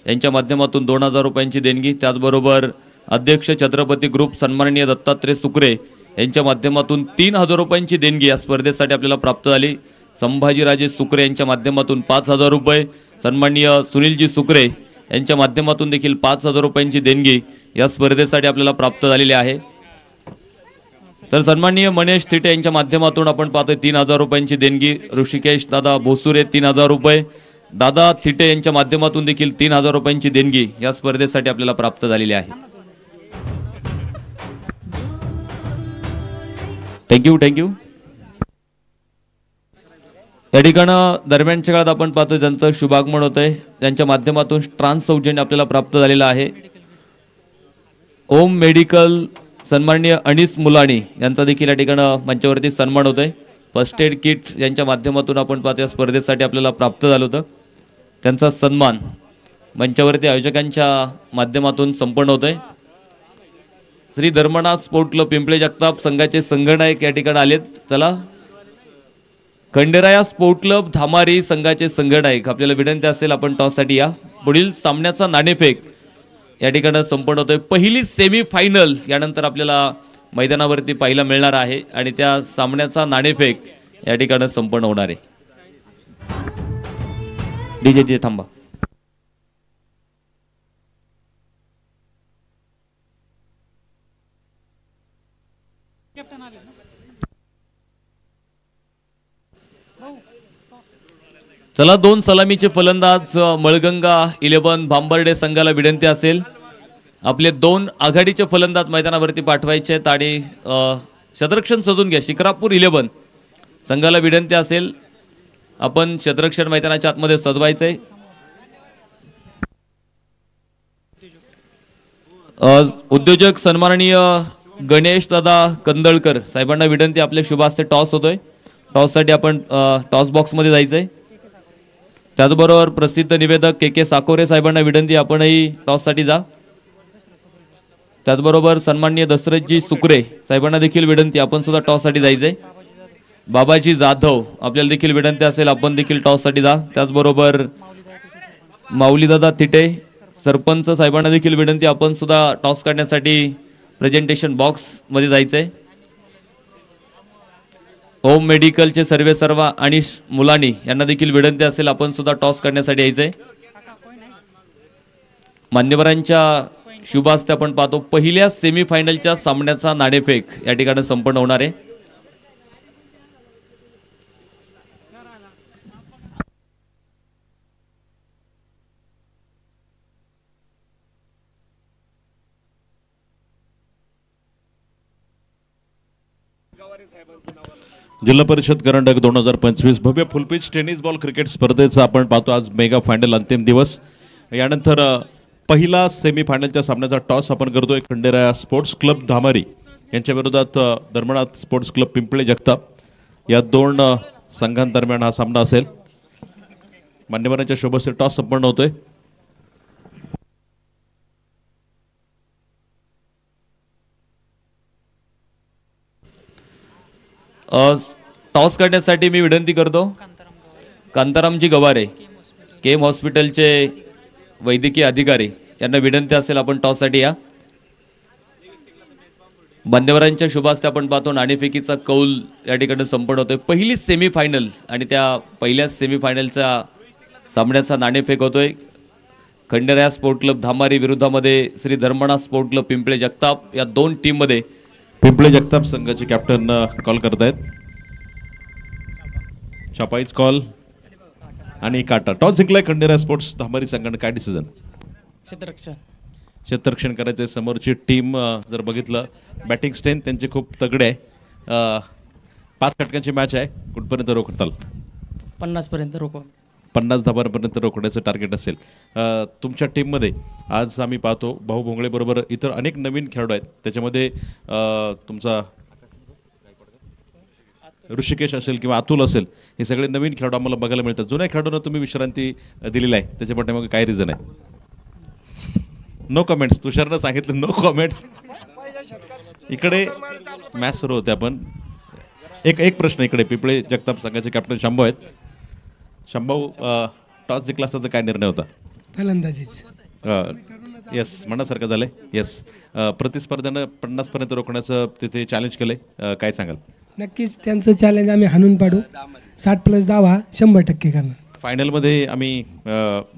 Speaker 1: यांच्या माध्यमातून 2000 रुपयांची देणगी. त्याचबरोबर अध्यक्ष छत्रपती ग्रुप सन्माननीय दत्तात्रय सुकरे यांच्या माध्यमातून 3000 रुपयांची देणगी या स्पर्धेसाठी आपल्याला प्राप्त झाली. संभाजीराजे सुकरे यांच्या माध्यमातून 5000 रुपये, सन्माननीय सुनीलजी सुकरे यांच्या माध्यमातून देखील 5000 रुपयांची देणगी या स्पर्धेसाठी आपल्याला प्राप्त झालेली आहे. तर सन्माननीय मनेश थिटे यांच्या माध्यमातून आपण पाहतोय 3000 रुपयांची देणगी. ऋषिकेश दादा भोसुरे 3000 रुपये, दादा थिटे यांच्या माध्यमातून देखील 3000 रुपयांची देणगी या स्पर्धेसाठी आपल्याला प्राप्त झालेली आहे. थँक्यू. या ठिकाणं दरम्यानच्या काळात आपण पाहतोय त्यांचं शुभागमन होत आहे. त्यांच्या माध्यमातून ट्रान्स सौजन्य आपल्याला प्राप्त झालेलं आहे. ओम मेडिकल सन्माननीय अनीस मुलानी यांचा देखील या ठिकाणं मंचावरती सन्मान होतोय. फर्स्ट एड किट यांच्या माध्यमातून आपण पाहतो या स्पर्धेसाठी आपल्याला प्राप्त झालं होतं. त्यांचा सन्मान मंचावरती आयोजकांच्या माध्यमातून संपन्न होतोय. श्री धर्मनाथ स्पोर्ट क्लब पिंपळे जगताप संघाचे संघनायक या ठिकाणी आलेत. चला, खंडेराया स्पोर्ट क्लब धामारी संघाचे संघनायक आपल्याला विनंती असेल आपण टॉससाठी या. पुढील सामन्याचा नाणेफेक या ठिकाणी संपन्न होतोय. पहिली सेमीफायनल यानंतर आपल्याला मैदानावरती पाहायला मिळणार आहे आणि त्या सामन्याचा नाणेफेक या ठिकाणी संपन्न होणार आहे. डीजे थांबा. चला, 2 सलामीचे फलंदाज मळगंगा 11 बांबर्डे संघाला विनंती असेल आपले 2 आघाडीचे फलंदाज मैदानावरती पाठवायचे आहेत आणि क्षेत्ररक्षण सजून घ्या. शिक्रापूर 11 संघाला विनंती असेल आपण क्षेत्ररक्षण मैदानाच्या आतमध्ये सजवायचंय. उद्योजक सन्माननीय गणेश दादा कंदळकर साहेबांना विनंती, आपल्या शुभ हस्ते टॉस होतोय. टॉससाठी आपण टॉस बॉक्समध्ये जायचं आहे. त्याचबरोबर प्रसिद्ध निवेदक के साकोरे साहेबांना विनंती, आपणही टॉससाठी जा. त्याचबरोबर सन्माननीय दशरथजी सुकरे साहेबांना देखील विनंती, आपण सुद्धा टॉससाठी जायचं आहे. बाबाजी जाधव आपल्याला देखील विनंती असेल, आपण देखील टॉससाठी जा. त्याचबरोबर माऊलीदादा थिटे सरपंच साहेबांना देखील विनंती, आपण सुद्धा टॉस करण्यासाठी प्रेझेंटेशन बॉक्समध्ये जायचं आहे. होम मेडिकलचे सर्वेसर्वा आणि मुलांनी यांना देखील विनंती असेल, आपण सुद्धा टॉस करण्यासाठी यायचं आहे. मान्यवरांच्या शुभ हस्ते आपण पाहतो पहिल्या सेमीफायनलच्या सामन्याचा नाणेफेक या ठिकाणी संपन्न होणार आहे.
Speaker 5: जिल्हा परिषद करंडक 2025 भव्य फुलपिच टेनिस बॉल क्रिकेट स्पर्धेचा आपण पाहतो आज मेगा फायनल अंतिम दिवस. यानंतर पहिला सेमीफायनलच्या सामन्याचा टॉस आपण करतोय खंडेराया स्पोर्ट्स क्लब धामारी यांच्या विरोधात धर्मनाथ स्पोर्ट्स क्लब पिंपळे जगताप या दोन संघांदरम्यान हा सामना असेल. मान्यवरांच्या शोभेचे टॉस संपन्न होतोय.
Speaker 1: टॉस करण्यासाठी मी विनंती करतो कांतारामजी गवारे केम हॉस्पिटलचे वैद्यकीय अधिकारी यांना विनंती असेल, आपण टॉससाठी या. मान्यवरांच्या शुभ हस्ते आपण पाहतो नाणेफेकीचा कौल या ठिकाणी संपन्न होतोय. पहिली सेमीफायनल आणि त्या पहिल्या सेमीफायनलच्या सामन्याचा नाणेफेक होतोय. खंडेराया स्पोर्ट क्लब धामारी विरुद्धामध्ये श्री धर्मनाथ स्पोर्ट क्लब पिंपळे जगताप या दोन टीममध्ये
Speaker 5: पिंपळे जगताप संघाचे कॅप्टन कॉल करतायत. छापाईच कॉल आणि काटा. टॉस जिंकलाय खंडेराया स्पोर्ट्स धामारी संघाने. काय डिसिजन? क्षेत्ररक्षण करायचे. समोरची टीम जर बघितलं बॅटिंग स्ट्रेंथ त्यांची खूप तगडे आहे. 5 षटकांची मॅच आहे. कुठपर्यंत रोखताल?
Speaker 6: 50 पर्यंत रोखू.
Speaker 5: 50 धावांपर्यंत रोखण्याचं टार्गेट असेल. तुमच्या टीममध्ये आज आम्ही पाहतो भाऊ भोंगळे बरोबर इतर अनेक नवीन खेळाडू आहेत. त्याच्यामध्ये तुमचा ऋषिकेश असेल किंवा अतुल असेल, हे सगळे नवीन खेळाडू आम्हाला बघायला मिळतात. जुन्या खेळाडूंना तुम्ही विश्रांती दिलेली आहे, त्याच्या पाठीमागे काय रिझन आहे? No comments. तुषारनं सांगितलं नो कमेंट्स. इकडे मॅच सुरू होते. आपण एक प्रश्न इकडे पिंपळे जगताप संघाचे कॅप्टन शंभाऊ आहेत. शंभाऊ, टॉस जिंकला असता तर काय निर्णय होता?
Speaker 7: फलंदाजीच.
Speaker 5: येस, मनासारखं झालंय. येस, प्रतिस्पर्ध्यानं 50 पर्यंत रोखण्याचं तिथे चॅलेंज केलंय. काय सांगाल?
Speaker 7: नक्कीच त्यांचं चॅलेंज आम्ही हाणून पाडू. 60+ धावा 100% करणार.
Speaker 5: फायनलमध्ये आम्ही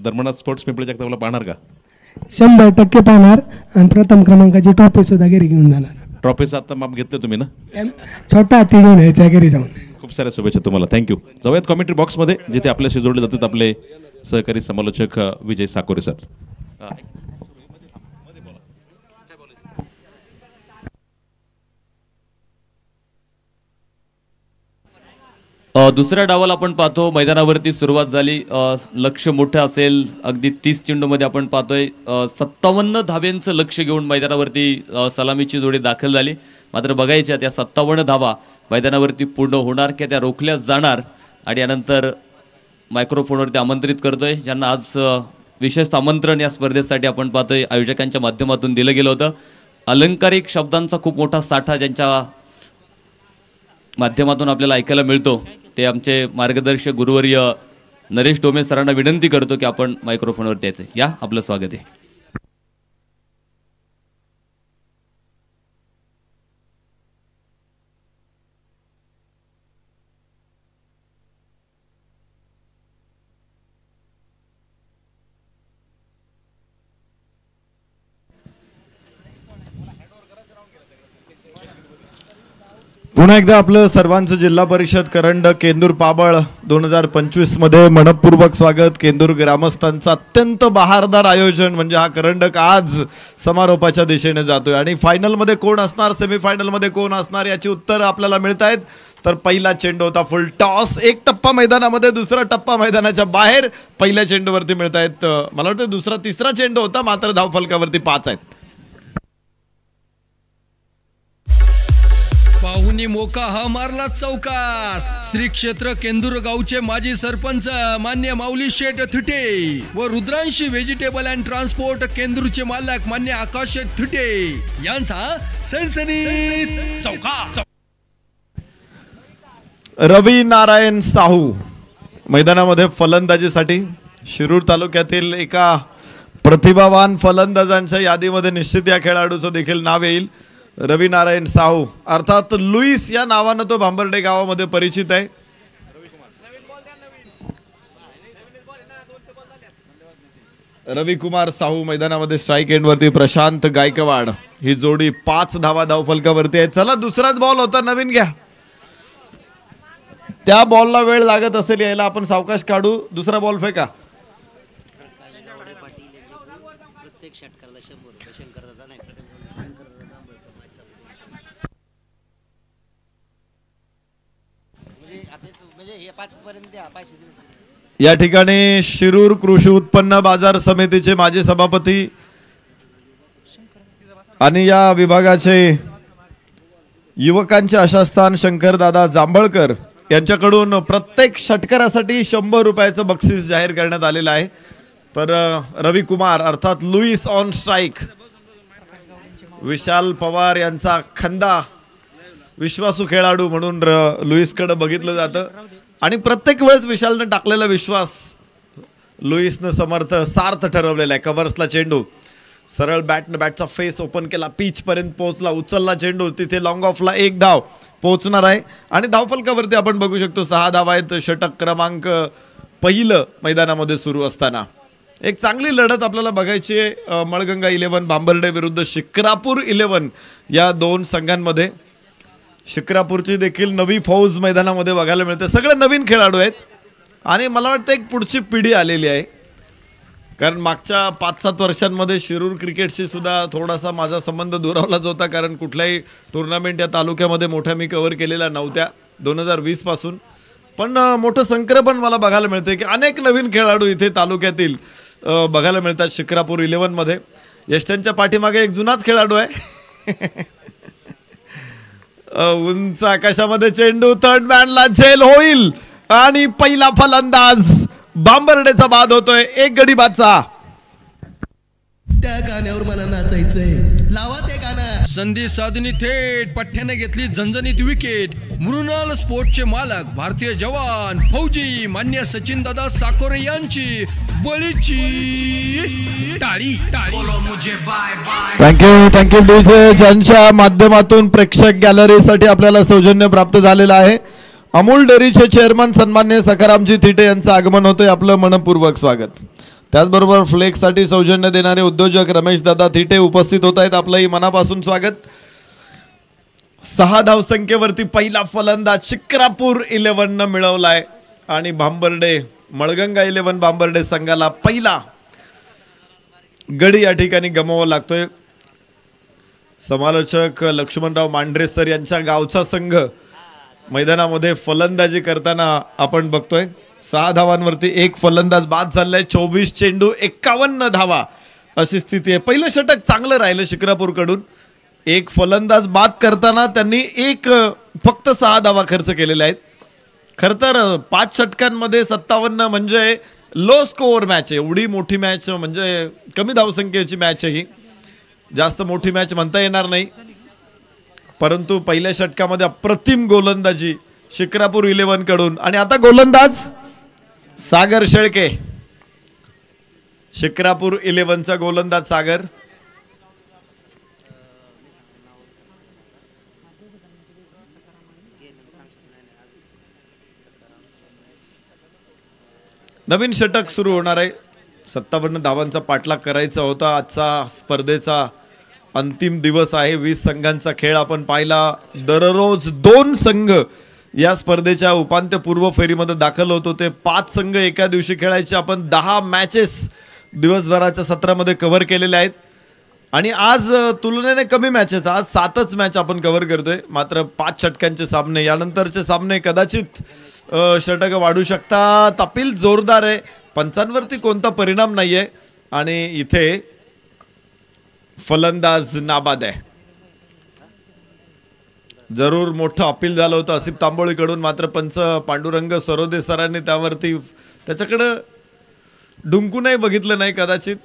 Speaker 5: धर्मनाथ स्पोर्ट्स पिंपळे जगतापला पाहणार का?
Speaker 7: 100% पाहणार आणि प्रथम क्रमांकाची ट्रॉफी सुद्धा घरी घेऊन जाणार.
Speaker 5: ट्रॉफीचं आता माप घेतलं तुम्ही ना?
Speaker 7: छोटा हाती घेऊन यायच्या घरी जाऊन.
Speaker 5: खूप साऱ्या शुभेच्छा तुम्हाला. थँक्यू. जाऊयात कॉमेंट्री बॉक्समध्ये जिथे आपल्याशी जोडले जातात आपले सहकारी समालोचक विजय साकोरे सर.
Speaker 1: दुसऱ्या डावाला आपण पाहतो मैदानावरती सुरुवात झाली. लक्ष मोठं असेल. अगदी 30 चेंडूमध्ये आपण पाहतोय 57 धाब्यांचं लक्ष घेऊन मैदानावरती सलामीची जोडी दाखल झाली. मात्र बघायच्या त्या 57 धावा मैदानावरती पूर्ण होणार की त्या रोखल्या जाणार. आणि यानंतर मायक्रोफोनवरती आमंत्रित करतोय ज्यांना आज विशेष आमंत्रण या स्पर्धेसाठी आपण पाहतोय आयोजकांच्या माध्यमातून दिलं गेलं होतं. अलंकारिक शब्दांचा खूप मोठा साठा ज्यांच्या माध्यमातून आपल्याला ऐकायला मिळतो ते आमचे मार्गदर्शक गुरुवर्य नरेश डोमे सरांना विनंती करतो की आपण मायक्रोफोनवरती यायचं. या, आपलं स्वागत आहे.
Speaker 8: पुन्हा एकदा आपलं सर्वांचं जिल्हा परिषद करंडक केंदूर पाबळ 2025 मध्ये मनपूर्वक स्वागत. केंदूर ग्रामस्थांचं अत्यंत बहारदार आयोजन म्हणजे हा करंडक आज समारोपाच्या दिशेने जातोय. आणि फायनलमध्ये कोण असणार, सेमीफायनलमध्ये कोण असणार याची उत्तर आपल्याला मिळत आहेत. तर पहिला चेंडू होता फुल टॉस. एक टप्पा मैदानामध्ये, दुसरा टप्पा मैदानाच्या बाहेर. पहिल्या चेंडूवरती मिळत आहेत, मला वाटतं दुसरा तिसरा चेंडू होता, मात्र धावफलकावरती 5 आहेत.
Speaker 3: पाहुणे डावनी मोका हा मारला चौकास. श्री क्षेत्र केंदूर गावचे माजी सरपंच मान्य माऊली शेठ थिटे व रुद्रांशी व्हेजिटेबल अँड ट्रान्सपोर्ट केंदूरचे मालक मान्य आकाश शेठ थिटे यांचा सनसनीत चौका.
Speaker 8: रवी नारायण साहू मैदानामध्ये फलंदाजीसाठी. शिरूर तालुक्यातील एका प्रतिभावान फलंदाजांच्या यादीमध्ये निश्चित या खेळाडूचं देखील नाव येईल. रवी नारायण साहू अर्थात लुईस या नावानं तो भांबर्डे गावामध्ये परिचित आहे. रवी कुमार साहू मैदानामध्ये स्ट्राईक एंडवरती. प्रशांत गायकवाड ही जोडी 5 धावा धावफलकावरती आहे. चला दुसराच बॉल होता, नवीन घ्या. त्या बॉलला वेळ लागत असेल यायला, आपण सावकाश काढू. दुसरा बॉल फेका. या ठिकाणी शिरूर कृषी उत्पन्न बाजार समितीचे माजी सभापती आणि या विभागाचे युवकांचे आशास्थान शंकरदादा जांभळकर यांच्याकडून प्रत्येक षटकारासाठी 100 रुपयाचं बक्षीस जाहीर करण्यात आलेलं आहे. तर रवी कुमार अर्थात लुईस ऑन स्ट्राईक, विशाल पवार यांचा खंदा विश्वासू खेळाडू म्हणून लुईसकडे बघितलं जातं आणि प्रत्येक वेळेस विशालनं टाकलेला विश्वास लुईसनं सार्थ ठरवलेला आहे. कव्हर्सला चेंडू सरळ बॅटचा फेस ओपन केला, पिच पर्यंत पोहोचला, उचलला चेंडू, तिथे लॉंग ऑफला 1 धाव पोहोचणार आहे आणि धावफलकावरती आपण बघू शकतो 6 धावा आहेत. षटक क्रमांक पहिलं मैदानामध्ये सुरू असताना एक चांगली लढत आपल्याला बघायची आहे. मळगंगा 11 भांबर्डे विरुद्ध शिक्रापूर 11 या 2 संघांमध्ये. शिक्रापूरची देखील नवी फौज मैदानामध्ये बघायला मिळते. सगळे नवीन खेळाडू आहेत आणि मला वाटतं एक पुढची पिढी आलेली आहे. कारण मागच्या 5-7 वर्षांमध्ये शिरूर क्रिकेटशी सुद्धा थोडासा माझा संबंध दुरावलाच होता, कारण कुठल्याही टुर्नामेंट या तालुक्यामध्ये मोठ्या मी कव्हर केलेल्या नव्हत्या 2020 पासून. पण मोठं संक्रमण मला बघायला मिळते की अनेक नवीन खेळाडू इथे तालुक्यातील बघायला मिळतात. शिक्रापूर 11 मध्ये यष्टांच्या पाठीमागे एक जुनाच खेळाडू आहे. उंच आकाशामध्ये चेंडू थर्ड मॅनला झेल होईल आणि पहिला फलंदाज भांबर्डेचा बाद होतोय. 1 गडी बादचा.
Speaker 2: त्या गाण्यावर मला नाचायचंय, लावा ते गाणं.
Speaker 3: संधी साधणी थेट पठ्ठ्याने घेतली झणझणीत विकेट. मृणाल स्पोर्टचे मालक भारतीय जवान फौजी मान्य सचिन दादा साकोरे यांची बळीची टाळी.
Speaker 8: थँक्यू डीजे ज्यांच्या माध्यमातून प्रेक्षक गॅलरीसाठी आपल्याला सौजन्य प्राप्त झालेलं आहे. अमूल डेअरीचे चेअरमन सन्मान्य सखारामजी थिटे यांचं आगमन होतंय. आपलं मनपूर्वक स्वागत. त्याचबरोबर फ्लेक्ससाठी सौजन्य देणारे उद्योजक रमेश दादा थिटे उपस्थित होत आहेत. आपलंही मनापासून स्वागत. 6 धावसंख्येवरती पहिला फलंदाज शिक्रापूर 11 मिळवलाय आणि भांबर्डे मळगंगा 11 भांबर्डे संघाला पहिला गडी या ठिकाणी गमवावा लागतोय. समालोचक लक्ष्मणराव मांढरे सर यांच्या गावचा संघ मैदानामध्ये फलंदाजी करताना आपण बघतोय. 6 धावांवरती 1 फलंदाज बाद झालाय. 24 चेंडू 51 धावा अशी स्थिती आहे. पहिलं षटक चांगलं राहिलं शिक्रापूरकडून. 1 फलंदाज बाद करताना त्यांनी फक्त 6 धावा खर्च केलेल्या आहेत. खरं तर 5 षटकांमध्ये 57 म्हणजे लो स्कोअर मॅच आहे. एवढी मोठी मॅच म्हणजे कमी धावसंख्येची मॅच आहे ही. जास्त मोठी मॅच म्हणता येणार नाही, परंतु पहिल्या षटकामध्ये अप्रतिम गोलंदाजी शिक्रापूर 11 कडून. आणि आता गोलंदाज सागर शेळके. शिक्रापूर 11चा गोलंदाज सागर. नवीन षटक सुरू होणार आहे. 57 धावांचा पाठलाग करायचा होता. आजचा स्पर्धेचा अंतिम दिवस आहे. 20 संघांचा खेळ आपण पाहिला. दररोज 2 संघ या स्पर्धेच्या उपांत्यपूर्व फेरीमध्ये दाखल होत होते. 5 संघ एका दिवशी खेळायचे. आपण 10 मॅचेस दिवसभराच्या सत्रामध्ये कव्हर केलेल्या आहेत आणि आज तुलनेने कमी मॅचेस, आज 7च मॅच आपण कव्हर करतोय. मात्र 5 षटकांचे सामने, यानंतरचे सामने कदाचित षटक वाढू शकतात. अपील जोरदार आहे. पंचांवरती कोणता परिणाम नाहीये आणि इथे फलंदाज नाबाद आहे. जरूर मोठं अपील झालं होतं असिफ तांबोळीकडून, मात्र पंच पांडुरंग सरोदे सरांनी त्यावरती त्याच्याकडं डुंकूनही बघितलं नाही कदाचित.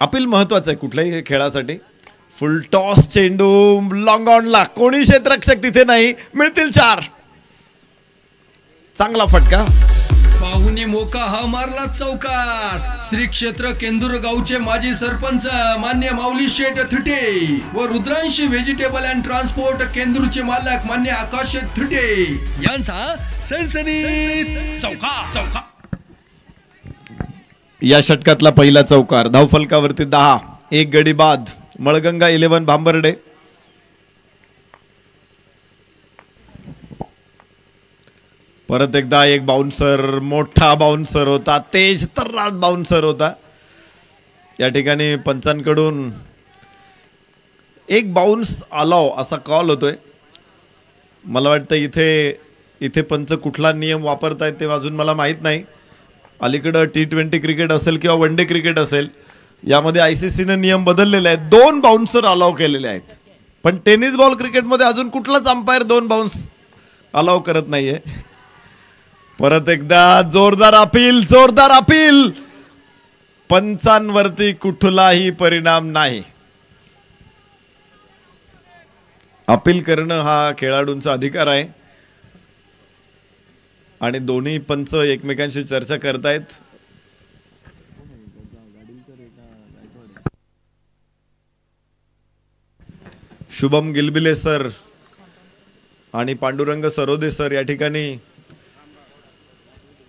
Speaker 8: अपील महत्वाचं आहे कुठल्याही खेळासाठी. फुल टॉस चेंडू लॉंग ऑनला, कोणी क्षेत्ररक्षक तिथे नाही, मिळतील 4. चांगला फटका.
Speaker 3: पाहुणे मोका हा मारला चौकास. श्री क्षेत्र केंदूर गावचे माजी सरपंच मान्य माऊली शेठ थिटे व रुद्रांशी व्हेजिटेबल अँड ट्रान्सपोर्ट केंदूरचे मालक मान्य आकाश थिटे यांचा सनसनीत चौका.
Speaker 8: या षटकातला पहिला चौकार. धावफलकावरती 10. एक गडी बाद. मळगंगा 11 भांबर्डे. परत एकदा एक बाउन्सर, मोठा बाउन्सर होता, तेज तर्राट बाउन्सर होता. या ठिकाणी पंचांकडून एक बाउन्स अलाव असा कॉल होतोय. मला वाटतं इथे पंच कुठला नियम वापरतायत ते अजून मला माहीत नाही. अलीकडं T20 क्रिकेट असेल किंवा वन डे क्रिकेट असेल, यामध्ये ICCने नियम बदललेले आहेत. 2 बाउन्सर अलाव केलेले आहेत. पण टेनिस बॉल क्रिकेटमध्ये अजून कुठलाच अंपायर 2 बाउन्स अलाव करत नाहीये. परत एकदा जोरदार अपील. पंचांवरती कुठलाही परिणाम नाही. अपील करणं हा खेळाडूंचा अधिकार आहे आणि दोन्ही पंच एकमेकांशी चर्चा करतायत. शुभम गिलबिले सर आणि पांडुरंग सरोदे सर या ठिकाणी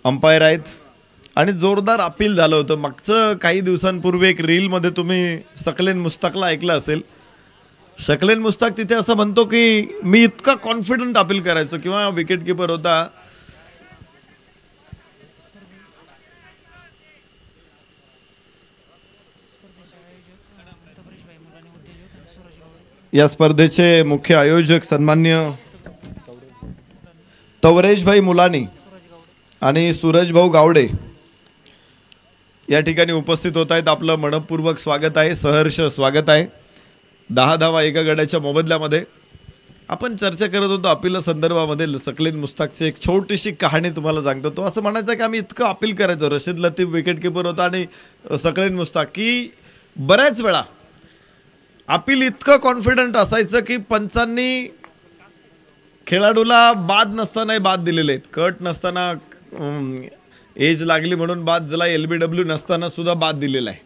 Speaker 8: अंपायर आहेत आणि जोरदार अपील झालं होतं. मागचं काही दिवसांपूर्वी एक रीलमध्ये तुम्ही सकलेन मुस्ताकला ऐकलं असेल. सकलेन मुस्ताक तिथे असं म्हणतो की मी इतका कॉन्फिडंट अपील करायचो, किंवा विकेट किपर होता या स्पर्धेचे मुख्य आयोजक सन्मान्य तवरेशभाई मुलानी आणि सूरजभाऊ गावडे या ठिकाणी उपस्थित होत आहेत. आपलं मनपूर्वक स्वागत आहे, सहर्ष स्वागत आहे. 10 धावा एका गड्याच्या मोबदल्यामध्ये. आपण चर्चा करत होतो अपील संदर्भामध्ये. सकलेन मुस्ताकची एक छोटीशी कहाणी तुम्हाला सांगतो. तो असं म्हणायचं की आम्ही इतकं अपील करायचो, रशीद लतीफ विकेट किपर होता आणि सकलेन मुस्ताक, की बऱ्याच वेळा अपील इतकं कॉन्फिडंट असायचं की पंचांनी खेळाडूला बाद नसतानाही बाद दिलेले आहेत. कट नसताना एज लागली म्हणून बाद दिला, LBW नसताना सुद्धा बाद दिलेला आहे.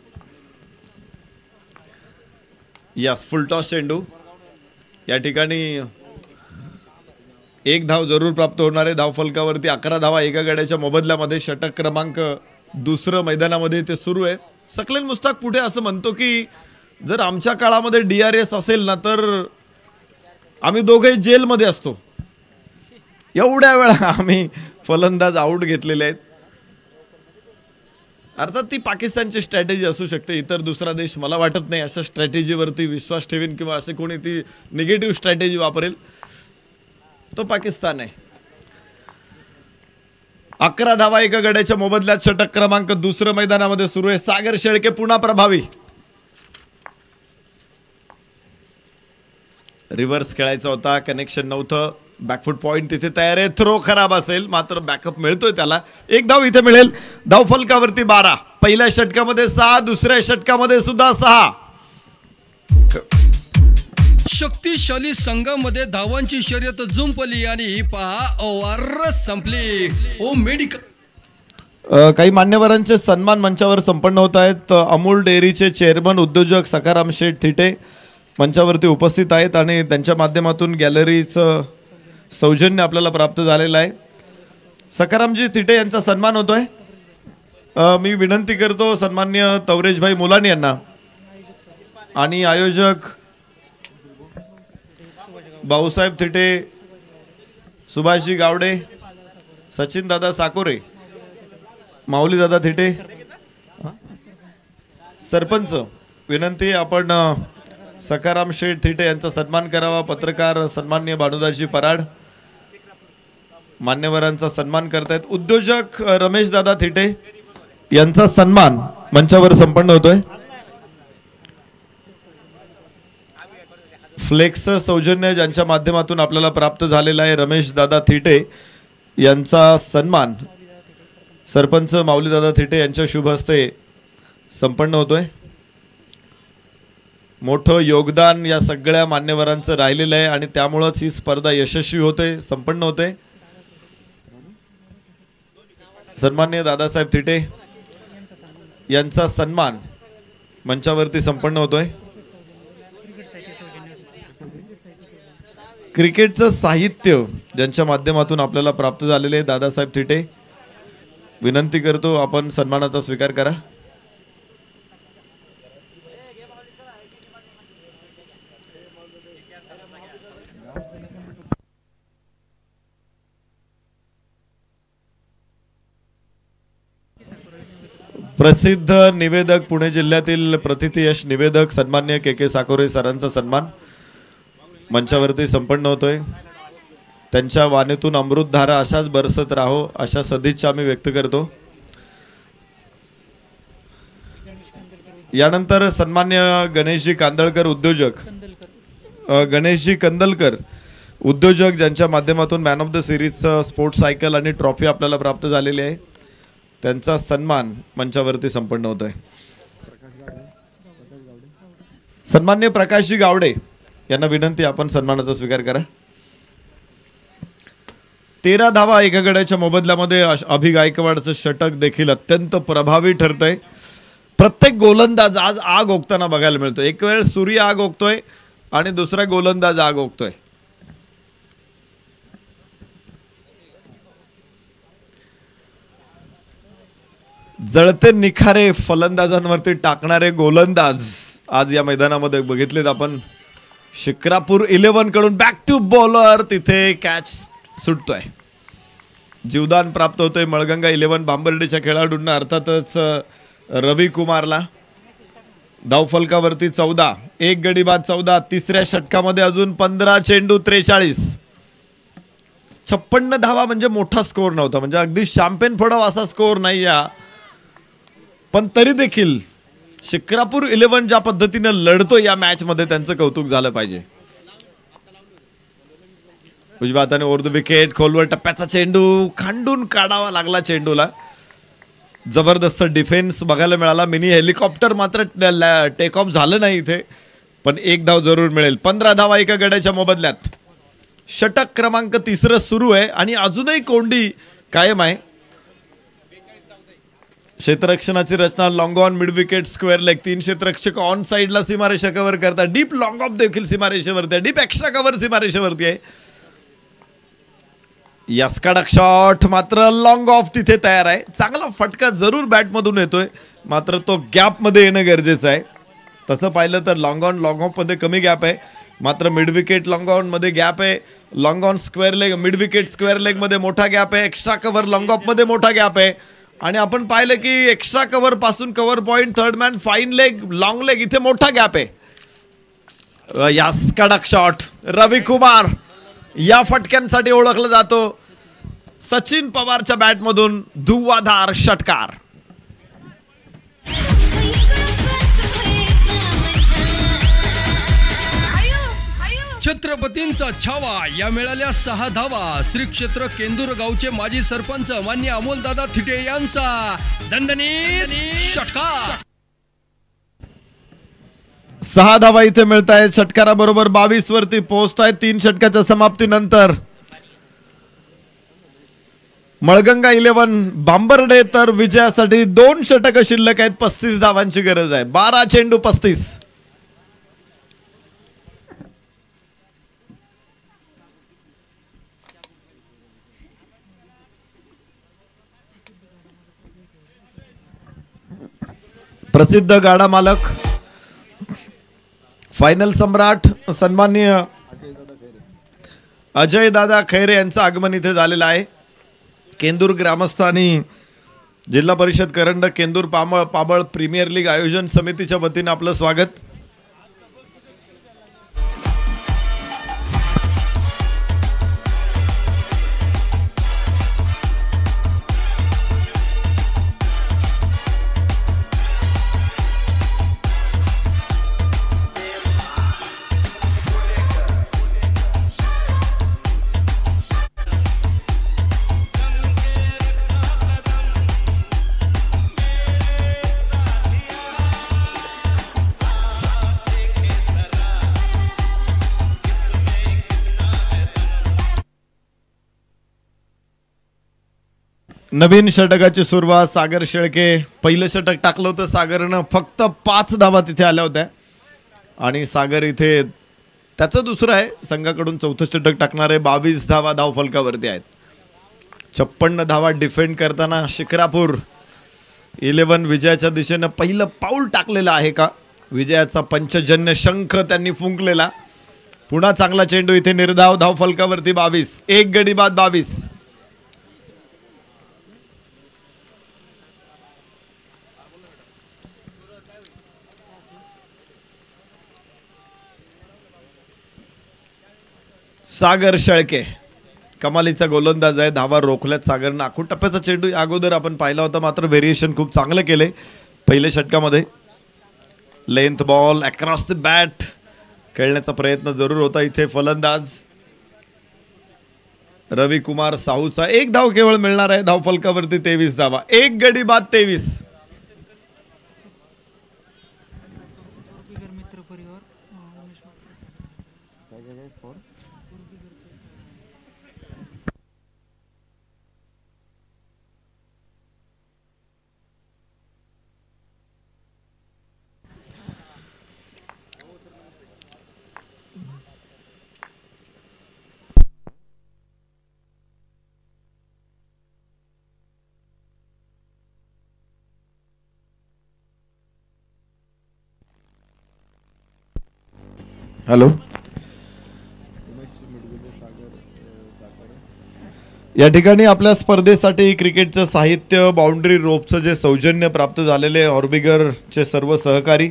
Speaker 8: यस, फुल टॉस चेंडू. या ठिकाणी 1 धाव जरूर प्राप्त होणार आहे. धावफलकावरती 11 धावा एका गड्याच्या मोबदल्यामध्ये. षटक क्रमांक 2 मैदानामध्ये ते सुरू आहे. सकलेन मुस्ताक पुढे असं म्हणतो की जर आमच्या काळामध्ये DRS असेल ना तर आम्ही दोघेही जेलमध्ये असतो. एवढ्या वेळा आम्ही फलंदाज आऊट घेतलेले आहेत. अर्थात ती पाकिस्तानची स्ट्रॅटेजी असू शकते. इतर दुसरा देश मला वाटत नाही अशा स्ट्रॅटेजीवरती विश्वास ठेवीन किंवा असे कोणी ती निगेटिव्ह स्ट्रॅटेजी वापरेल. तो पाकिस्तान आहे. 11 धावा एका गड्याच्या मोबदल्यात. षटक क्रमांक 2 मैदानामध्ये सुरू आहे. सागर शेळके पुन्हा प्रभावी. रिव्हर्स खेळायचा होता, कनेक्शन नव्हतं. बॅकफुट पॉइंट तिथे तयार आहे. थ्रो खराब असेल मात्र बॅकअप मिळतोय त्याला. 1 धाव इथे मिळेल. धावफलकावरती 12. पहिल्या षटकामध्ये 6, दुसऱ्या षटकामध्ये सुद्धा 6.
Speaker 3: शक्तिशाली संघामध्ये धावांची शर्यत जुंपली आणि पहा ओव्हर संपली. ओ मेडिकल
Speaker 8: काही मान्यवरांचे सन्मान मंचावर संपन्न होत आहेत. अमूल डेअरीचे चेअरमन उद्योजक सखाराम शेठ थिटे मंचावरती उपस्थित आहेत आणि त्यांच्या माध्यमातून गॅलरीचं सौजन्य आपल्याला प्राप्त झालेलं आहे. सखारामजी थिटे यांचा सन्मान होतोय. मी विनंती करतो सन्मान्य तवरेशभाई मुलानी यांना आणि आयोजक भाऊसाहेब थिटे, सुभाषजी गावडे, सचिन दादा साकोरे, माऊली दादा थिटे, सरपंच विनंती आपण सखाराम शेठ थिटे यांचा सन्मान करावा. पत्रकार सन्मान्य भानुदासजी पराड, मान्यवरांचा सन्मान करतायत. उद्योजक रमेश दादा थिटे यांचा सन्मान मंचावर संपन्न होतोय. फ्लेक्स सौजन्य ज्यांच्या माध्यमातून आपल्याला प्राप्त झालेला आहे, रमेश दादा थिटे यांचा सन्मान सरपंच माऊली दादा थिटे यांच्या शुभ हस्ते संपन्न होतोय. मोठं योगदान या सगळ्या मान्यवरांचं राहिलेलं आहे आणि त्यामुळंच ही स्पर्धा यशस्वी होते, संपन्न होते. सन्माननीय दादासाहेब थिटे यांचा सन्मान मंचावरती संपन्न होतोय. क्रिकेटचं साहित्य ज्यांच्या माध्यमातून आपल्याला प्राप्त झालेले दादासाहेब थिटे, विनंती करतो आपण सन्मानाचा स्वीकार करा. प्रसिद्ध निवेदक पुणे जिल्ह्यातील प्रतिथयश निवेदक सन्मान्य के साकोरे सरांचा सन्मान मंचावरती संपन्न होतोय. त्यांच्या वाणीतून अमृतधारा अशाच बरसत राहो अशा सदिच्छा आम्ही व्यक्त करतो. यानंतर सन्मान्य गणेशजी कांदळकर उद्योजक, गणेशजी कंदलकर उद्योजक ज्यांच्या माध्यमातून मॅन ऑफ द सिरीजचं स्पोर्ट्स सायकल आणि ट्रॉफी आपल्याला प्राप्त झालेली आहे, त्यांचा सन्मान मंचावरती संपन्न होतोय. सन्मान्य प्रकाशजी गावडे यांना विनंती आपण सन्मानाचा स्वीकार करा. 13 धावा एका गड्याच्या मोबदल्यामध्ये अभि गायकवाडचं षटक देखील अत्यंत प्रभावी ठरतंय. प्रत्येक गोलंदाज आज आग ओकताना बघायला मिळतो. एक वेळ सूर्य आग ओकतोय आणि दुसरा गोलंदाज आग ओकतोय. जळते निखारे फलंदाजांवरती टाकणारे गोलंदाज आज या मैदानामध्ये बघितलेत आपण. शिक्रापूर 11 कडून बॅक टू बॉलर, तिथे कॅच सुटतोय, जीवदान प्राप्त होतोय मळगंगा 11 बांबर्डेच्या खेळाडूंना, अर्थातच रवी कुमारला. धावफलकावरती 14, एक गडी बाद 14. तिसऱ्या षटकामध्ये अजून 15 चेंडू 43, 56 धावा म्हणजे मोठा स्कोर नव्हता, म्हणजे अगदी शॅम्पेन फोडाव असा स्कोर नाही या, पण तरी देखील शिक्रापूर 11 ज्या पद्धतीने लढतो या मॅच मध्ये त्यांचं कौतुक झालं पाहिजे. उजव्या हाताने ओव्हर द विकेट, खोलवर टप्प्याचा चेंडू खांडून काढावा लागला चेंडूला. जबरदस्त डिफेन्स बघायला मिळाला. मिनी हेलिकॉप्टर मात्र टेक ऑफ झालं नाही इथे, पण एक धाव जरूर मिळेल. 15 धावा एका गड्याच्या मोबदल्यात. षटक क्रमांक 3 सुरू आहे आणि अजूनही कोंडी कायम आहे. क्षेत्ररक्षणाची रचना long on, mid wicket, square leg. 3 क्षेत्ररक्षक ऑन साइडला सीमारेषा कव्हर करतात. डीप लॉंग ऑफ देखील सीमारेषेवरती आहे. डीप एक्स्ट्रा कव्हर सीमारेषेवरती आहे. यस कडक शॉट मात्र लॉंग ऑफ तिथे तयार आहे. चांगला फटका जरूर बॅटमधून येतोय, मात्र तो गॅपमध्ये येणं गरजेचं आहे. तसं पाहिलं तर लॉंग ऑन लॉंग ऑफमध्ये कमी गॅप आहे, मात्र मिड विकेट लॉंग ऑनमध्ये गॅप आहे. Long on square leg, mid wicket square लेगमध्ये मोठा गॅप आहे. एक्स्ट्रा कव्हर लॉंग ऑफमध्ये मोठा गॅप आहे. आणि आपण पाहिलं की एक्स्ट्रा कव्हर पासून cover point, third man, fine leg, long leg इथे मोठा गॅप आहे. यास कडक शॉट. रवी कुमार या फटक्यांसाठी ओळखला जातो. सचिन पवारच्या बॅटमधून धुव्वाधार षटकार.
Speaker 3: छत्रपतींचा छावा या मिळाल्या 6 धावा. श्री क्षेत्र केंदूर गावचे माजी सरपंच मान्य अमोलदादा थिटे यांचा दणदणीत षटकार.
Speaker 8: 6 धावा इथे मिळत आहेत. षटकाराबरोबर 22 वरती पोहोचतायत 3 षटकाच्या समाप्तीनंतर. मळगंगा 11 बांबर्डे तर विजयासाठी 2 षटक शिल्लक आहेत. 35 धावांची गरज आहे. 12 चेंडू 35. प्रसिद्ध गाडा मालक, फायनल सम्राट सन्माननीय अजय दादा खैरे यांचं आगमन इथे झालेलं आहे. केंदूर ग्रामस्थ आणि जिल्हा परिषद करंडक केंदूर पाबळ प्रीमियर लीग आयोजन समितीच्या वतीने आपलं स्वागत. नवीन षटकाची सुरुवात सागर शेळके. पहिलं षटक टाकलं होतं सागरनं, फक्त 5 धावा तिथे आल्या होत्या आणि सागर इथे त्याचं दुसरं आहे, संघाकडून चौथं षटक टाकणार आहे. 22 धावा धावफलकावरती आहेत. 56 धावा डिफेंड करताना शिक्रापूर 11 विजयाच्या दिशेनं पहिलं पाऊल टाकलेलं आहे का? विजयाचा पंचजन्य शंख त्यांनी फुंकलेला. पुन्हा चांगला चेंडू इथे निर्धाव धावफलकावरती 22, एक गडी बाद 22. सागर शेळके कमालीचा गोलंदाज आहे. धावा रोखल्यात सागरनं. आखूड टप्प्याचा चेंडू अगोदर आपण पाहिला होता, मात्र व्हेरिएशन खूप चांगलं केले पहिल्या षटकामध्ये. Length ball across the bat खेळण्याचा प्रयत्न जरूर होता इथे. फलंदाज रवी कुमार साहूचा 1 धाव केवळ मिळणार आहे धावफलकावरती. 23 धावा, एक गडी बाद 23. हॅलो, या ठिकाणी आपल्या स्पर्धेसाठी क्रिकेटचं साहित्य, बाउंड्री रोपचं जे सौजन्य प्राप्त झालेले ऑर्बिगरचे सर्व सहकारी,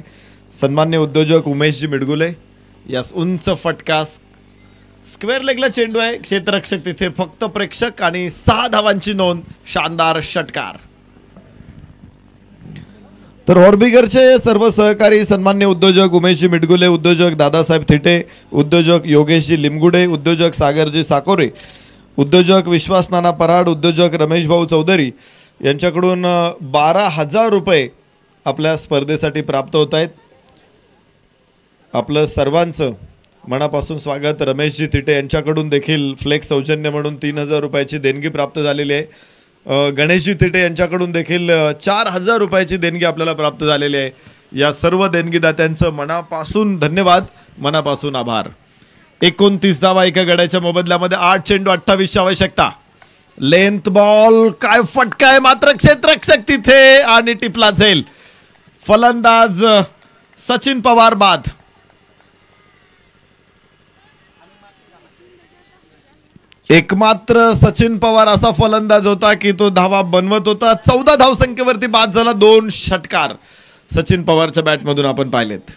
Speaker 8: सन्मान्य उद्योजक उमेशजी मिडगुले. यास उंच फटका स्क्वेअर लेगला चेंडू आहे. क्षेत्ररक्षक तिथे फक्त प्रेक्षक आणि 6 धावांची नोंद. शानदार षटकार. तर ऑर्बिगरचे सर्व सहकारी सन्मान्य उद्योजक उमेशजी मिडगुले, उद्योजक दादासाहेब थिटे, उद्योजक योगेशजी लिमगुडे, उद्योजक सागरजी साकोरे, उद्योजक विश्वास नाना पराड, उद्योजक रमेश भाऊ चौधरी यांच्याकडून 12,000 रुपये आपल्या स्पर्धेसाठी प्राप्त होत आहेत. आपलं सर्वांचं मनापासून स्वागत. रमेशजी थिटे यांच्याकडून देखील फ्लेक्स सौजन्य म्हणून 3,000 रुपयाची देणगी प्राप्त झालेली आहे. गणेशजी थिटे यांच्याकडून देखील 4,000 रुपयाची देणगी आपल्याला प्राप्त झालेली आहे. या सर्व देणगीदात्यांचं मनापासून धन्यवाद, मनापासून आभार. 29 धावा एका गड्याच्या मोबदल्यामध्ये. 8 चेंडू 28ची आवश्यकता. लेंथ बॉल काय फटका आहे, मात्र क्षेत्ररक्षक तिथे आणि टिपला जाईल. फलंदाज सचिन पवार बाद. एकमात्र सचिन पवार असा फलंदाज होता की तो धावा बनवत होता. 14 धावसंख्येवरती बाद झाला. 2 षटकार सचिन पवारच्या बॅटमधून आपण पाहिलेत.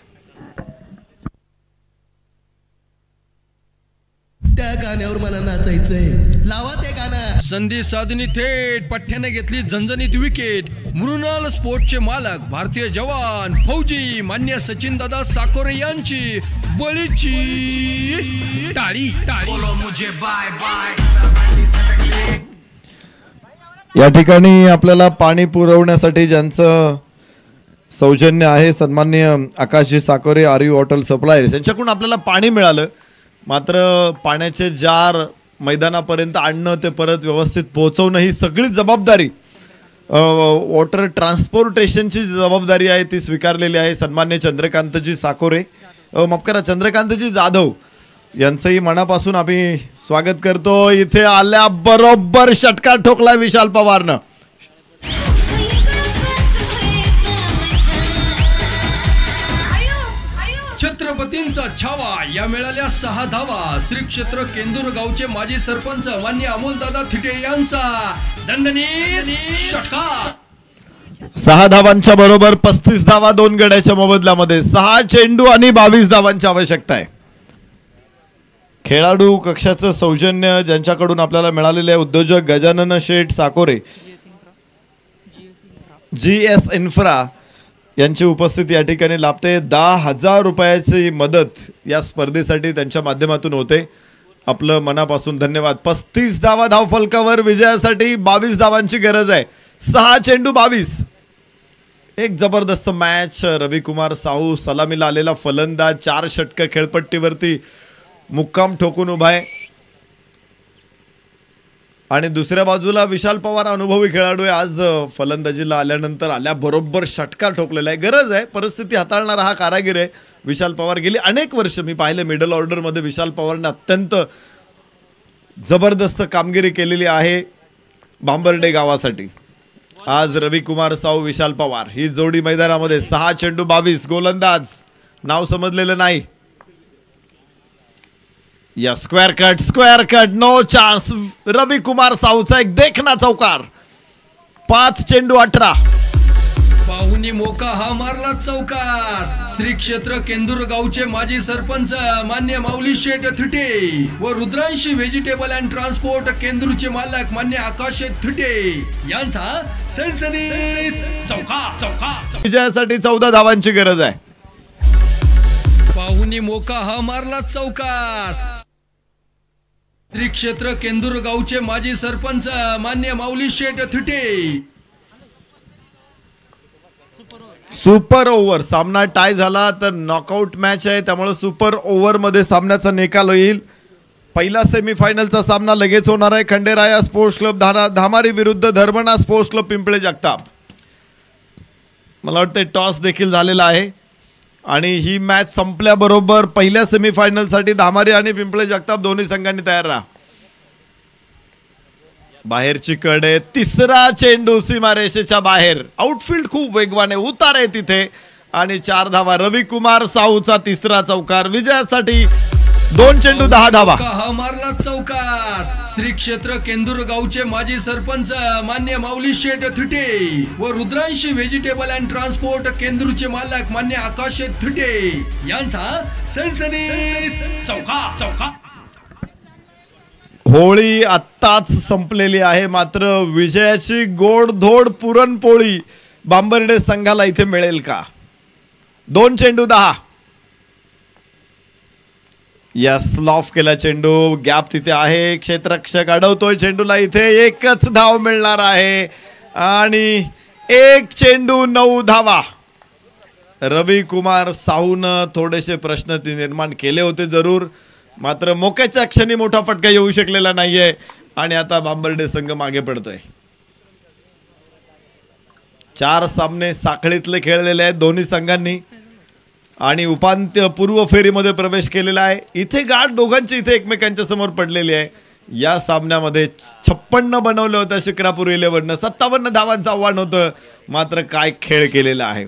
Speaker 2: त्या गाण्यावर मला नाचायचंय, लावा ते गाणं.
Speaker 3: संधी साधनी थेट पठ्ठ्याने घेतली झणझणीत विकेट. मृणाल स्पोर्टचे मालक भारतीय जवान फौजी मान्य सचिन दादा साकोरे यांची बळीची टाळी.
Speaker 8: या ठिकाणी आपल्याला पाणी पुरवण्यासाठी ज्यांचं सौजन्य आहे सन्मान्य आकाशजी साकोरे, आर्यू वॉटर सप्लायर्स यांच्याकडून आपल्याला पाणी मिळालं. मात्र पाण्याचे जार मैदानापर्यंत आणणं, ते परत व्यवस्थित पोहोचवणं ही सगळी जबाबदारी वॉटर ट्रान्सपोर्टेशनची जबाबदारी आहे, ती स्वीकारलेली आहे सन्मान्य चंद्रकांतजी साकोरे, माफ करा चंद्रकांतजी जाधव यांचंही मनापासून आम्ही स्वागत करतो. इथे आल्या बरोबर षटकार ठोकला विशाल पवारनं.
Speaker 3: छत्रपतींचा छावा या मिळाल्या 6 धावा. श्री क्षेत्र केंदूर गावचे माजी सरपंच मान्य अमोलदादा थिटे यांचा दणदणीत षटकार.
Speaker 8: 6 धावांच्या बरोबर 35 धावा 2 गड्याच्या मोबदल्यामध्ये. 6 चेंडू आणि 22 धावांची आवश्यकता आहे. खेळाडू कक्षाचं सौजन्य ज्यांच्याकडून आपल्याला मिळालेले आहे उद्योजक गजानन शेठ साकोरे, GS इन्फ्रा यांची उपस्थिती या ठिकाणी लाभते. 10,000 रुपयाची मदत या स्पर्धेसाठी त्यांच्या माध्यमातून होते. आपलं मनापासून धन्यवाद. 35 धावा धावफलकावर विजयासाठी 22 धावांची गरज आहे. 6 चेंडू 22. एक जबरदस्त मॅच. रविकुमार साहू सलामीला आलेला फलंदाज. 4 षटकं खेळपट्टीवरती मुक्काम ठोकून उभा आहे. आणि दुसऱ्या बाजूला विशाल पवार अनुभवी खेळाडू आहे. आज फलंदाजीला आल्यानंतर आल्याबरोबर षटकार ठोकलेला आहे. गरज आहे, परिस्थिती हाताळणारा हा कारागीर आहे विशाल पवार. गेली अनेक वर्ष मी पाहिले मिडल ऑर्डरमध्ये विशाल पवारने अत्यंत जबरदस्त कामगिरी केलेली आहे बांबर्डे गावासाठी. आज रविकुमार साऊ विशाल पवार ही जोडी मैदानामध्ये 6 चेंडू 22. गोलंदाज नाव समजलेलं नाही. या square cut no chance. Ravikumar साऊचा एक देखना चौकार. 5 चेंडू 18.
Speaker 3: पाहुणी मोका हा मारला चौकास. श्री क्षेत्र केंदूर गावचे माजी सरपंच मान्य माऊली शेठ थुटे व रुद्रांशी व्हेजिटेबल अँड ट्रान्सपोर्ट केंदूरचे मालक मान्य आकाश थुटे यांचा सनसनीत चौका.
Speaker 8: विजयासाठी 14 धावांची गरज आहे.
Speaker 3: पाहुणी मोका हा मारला चौकास. श्री क्षेत्र केंदूर गावचे माजी सरपंच मान्य माऊली शेठ थुटे.
Speaker 8: Super over. सामना टाय झाला तर नॉकआउट मॅच आहे, त्यामुळे सुपर ओव्हर मध्ये सामन्याचा निकाल होईल. पहिला सेमीफायनलचा सामना लगेच होणार आहे. खंडेराया स्पोर्ट्स क्लब धामारी विरुद्ध धर्मना स्पोर्ट्स क्लब पिंपळे जगताप. मला वाटतं टॉस देखील झालेला आहे आणि ही मॅच संपल्याबरोबर पहिल्या सेमीफायनलसाठी धामारी आणि पिंपळे जगताप दोन्ही संघांनी तयार राहा. बाहेरची कडे. तिसरा चेंडू सीमारेषेच्या बाहेर. आउटफील्ड खूप वेगवान आहे, उतार आहे तिथे आणि 4 धावा. रविकुमार साऊचा तिसरा चौकार. विजयासाठी 2 चेंडू 10 धावा.
Speaker 3: हा मारला चौकास. श्री क्षेत्र केंदूर गावचे माजी सरपंच मान्य माऊली शेठ थुटे व रुद्रांशी व्हेजिटेबल अँड ट्रान्सपोर्ट केंदूरचे मालक मान्य आकाश थुटे यांचा सनसनीत चौका.
Speaker 8: होळी आत्ताच संपलेली आहे, मात्र विजयाची गोडधोड पुरणपोळी बांबर्डे संघाला इथे मिळेल का? 2 चेंडू 10. यस, लॉफ केला चेंडू. गॅप तिथे आहे. क्षेत्ररक्षक अडवतोय चेंडूला. इथे एकच धाव मिळणार आहे आणि 1 चेंडू 9 धावा. रविकुमार साहूनं थोडेसे प्रश्न निर्माण केले होते जरूर, मात्र मोक्याच्या क्षणी मोठा फटका येऊ शकलेला नाहीये आणि आता बांबर्डे संघ मागे पडतोय. 4 सामने साखळीतले खेळलेले आहेत दोन्ही संघांनी आणि उपांत्य पूर्व फेरीमध्ये प्रवेश केलेला आहे. इथे गाठ दोघांची इथे एकमेकांच्या समोर पडलेली आहे. या सामन्यामध्ये 56 बनवलं होतं शिक्रापूर 11नं. 57 धावांचं आव्हान होतं, मात्र काय खेळ केलेला आहे.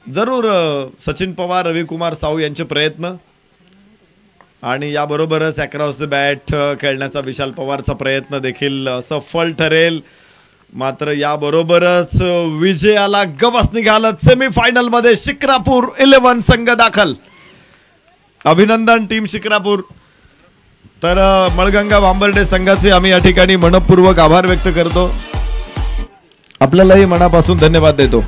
Speaker 8: जरूर सचिन पवार, रविकुमार साऊ यांचे प्रयत्न आणि याबरोबरच अक्रॉस द बॅट खेळण्याचा विशाल पवारचा प्रयत्न देखील सफल ठरेल. मात्र याबरोबरच विजयाला गवस निघालत. सेमीफायनल मध्ये शिक्रापूर 11 संघ दाखल. अभिनंदन टीम शिक्रापूर. तर मळगंगा बांबर्डे संघाचे आम्ही या ठिकाणी मनपूर्वक आभार व्यक्त करतो. आपल्यालाही मनापासून धन्यवाद देतो.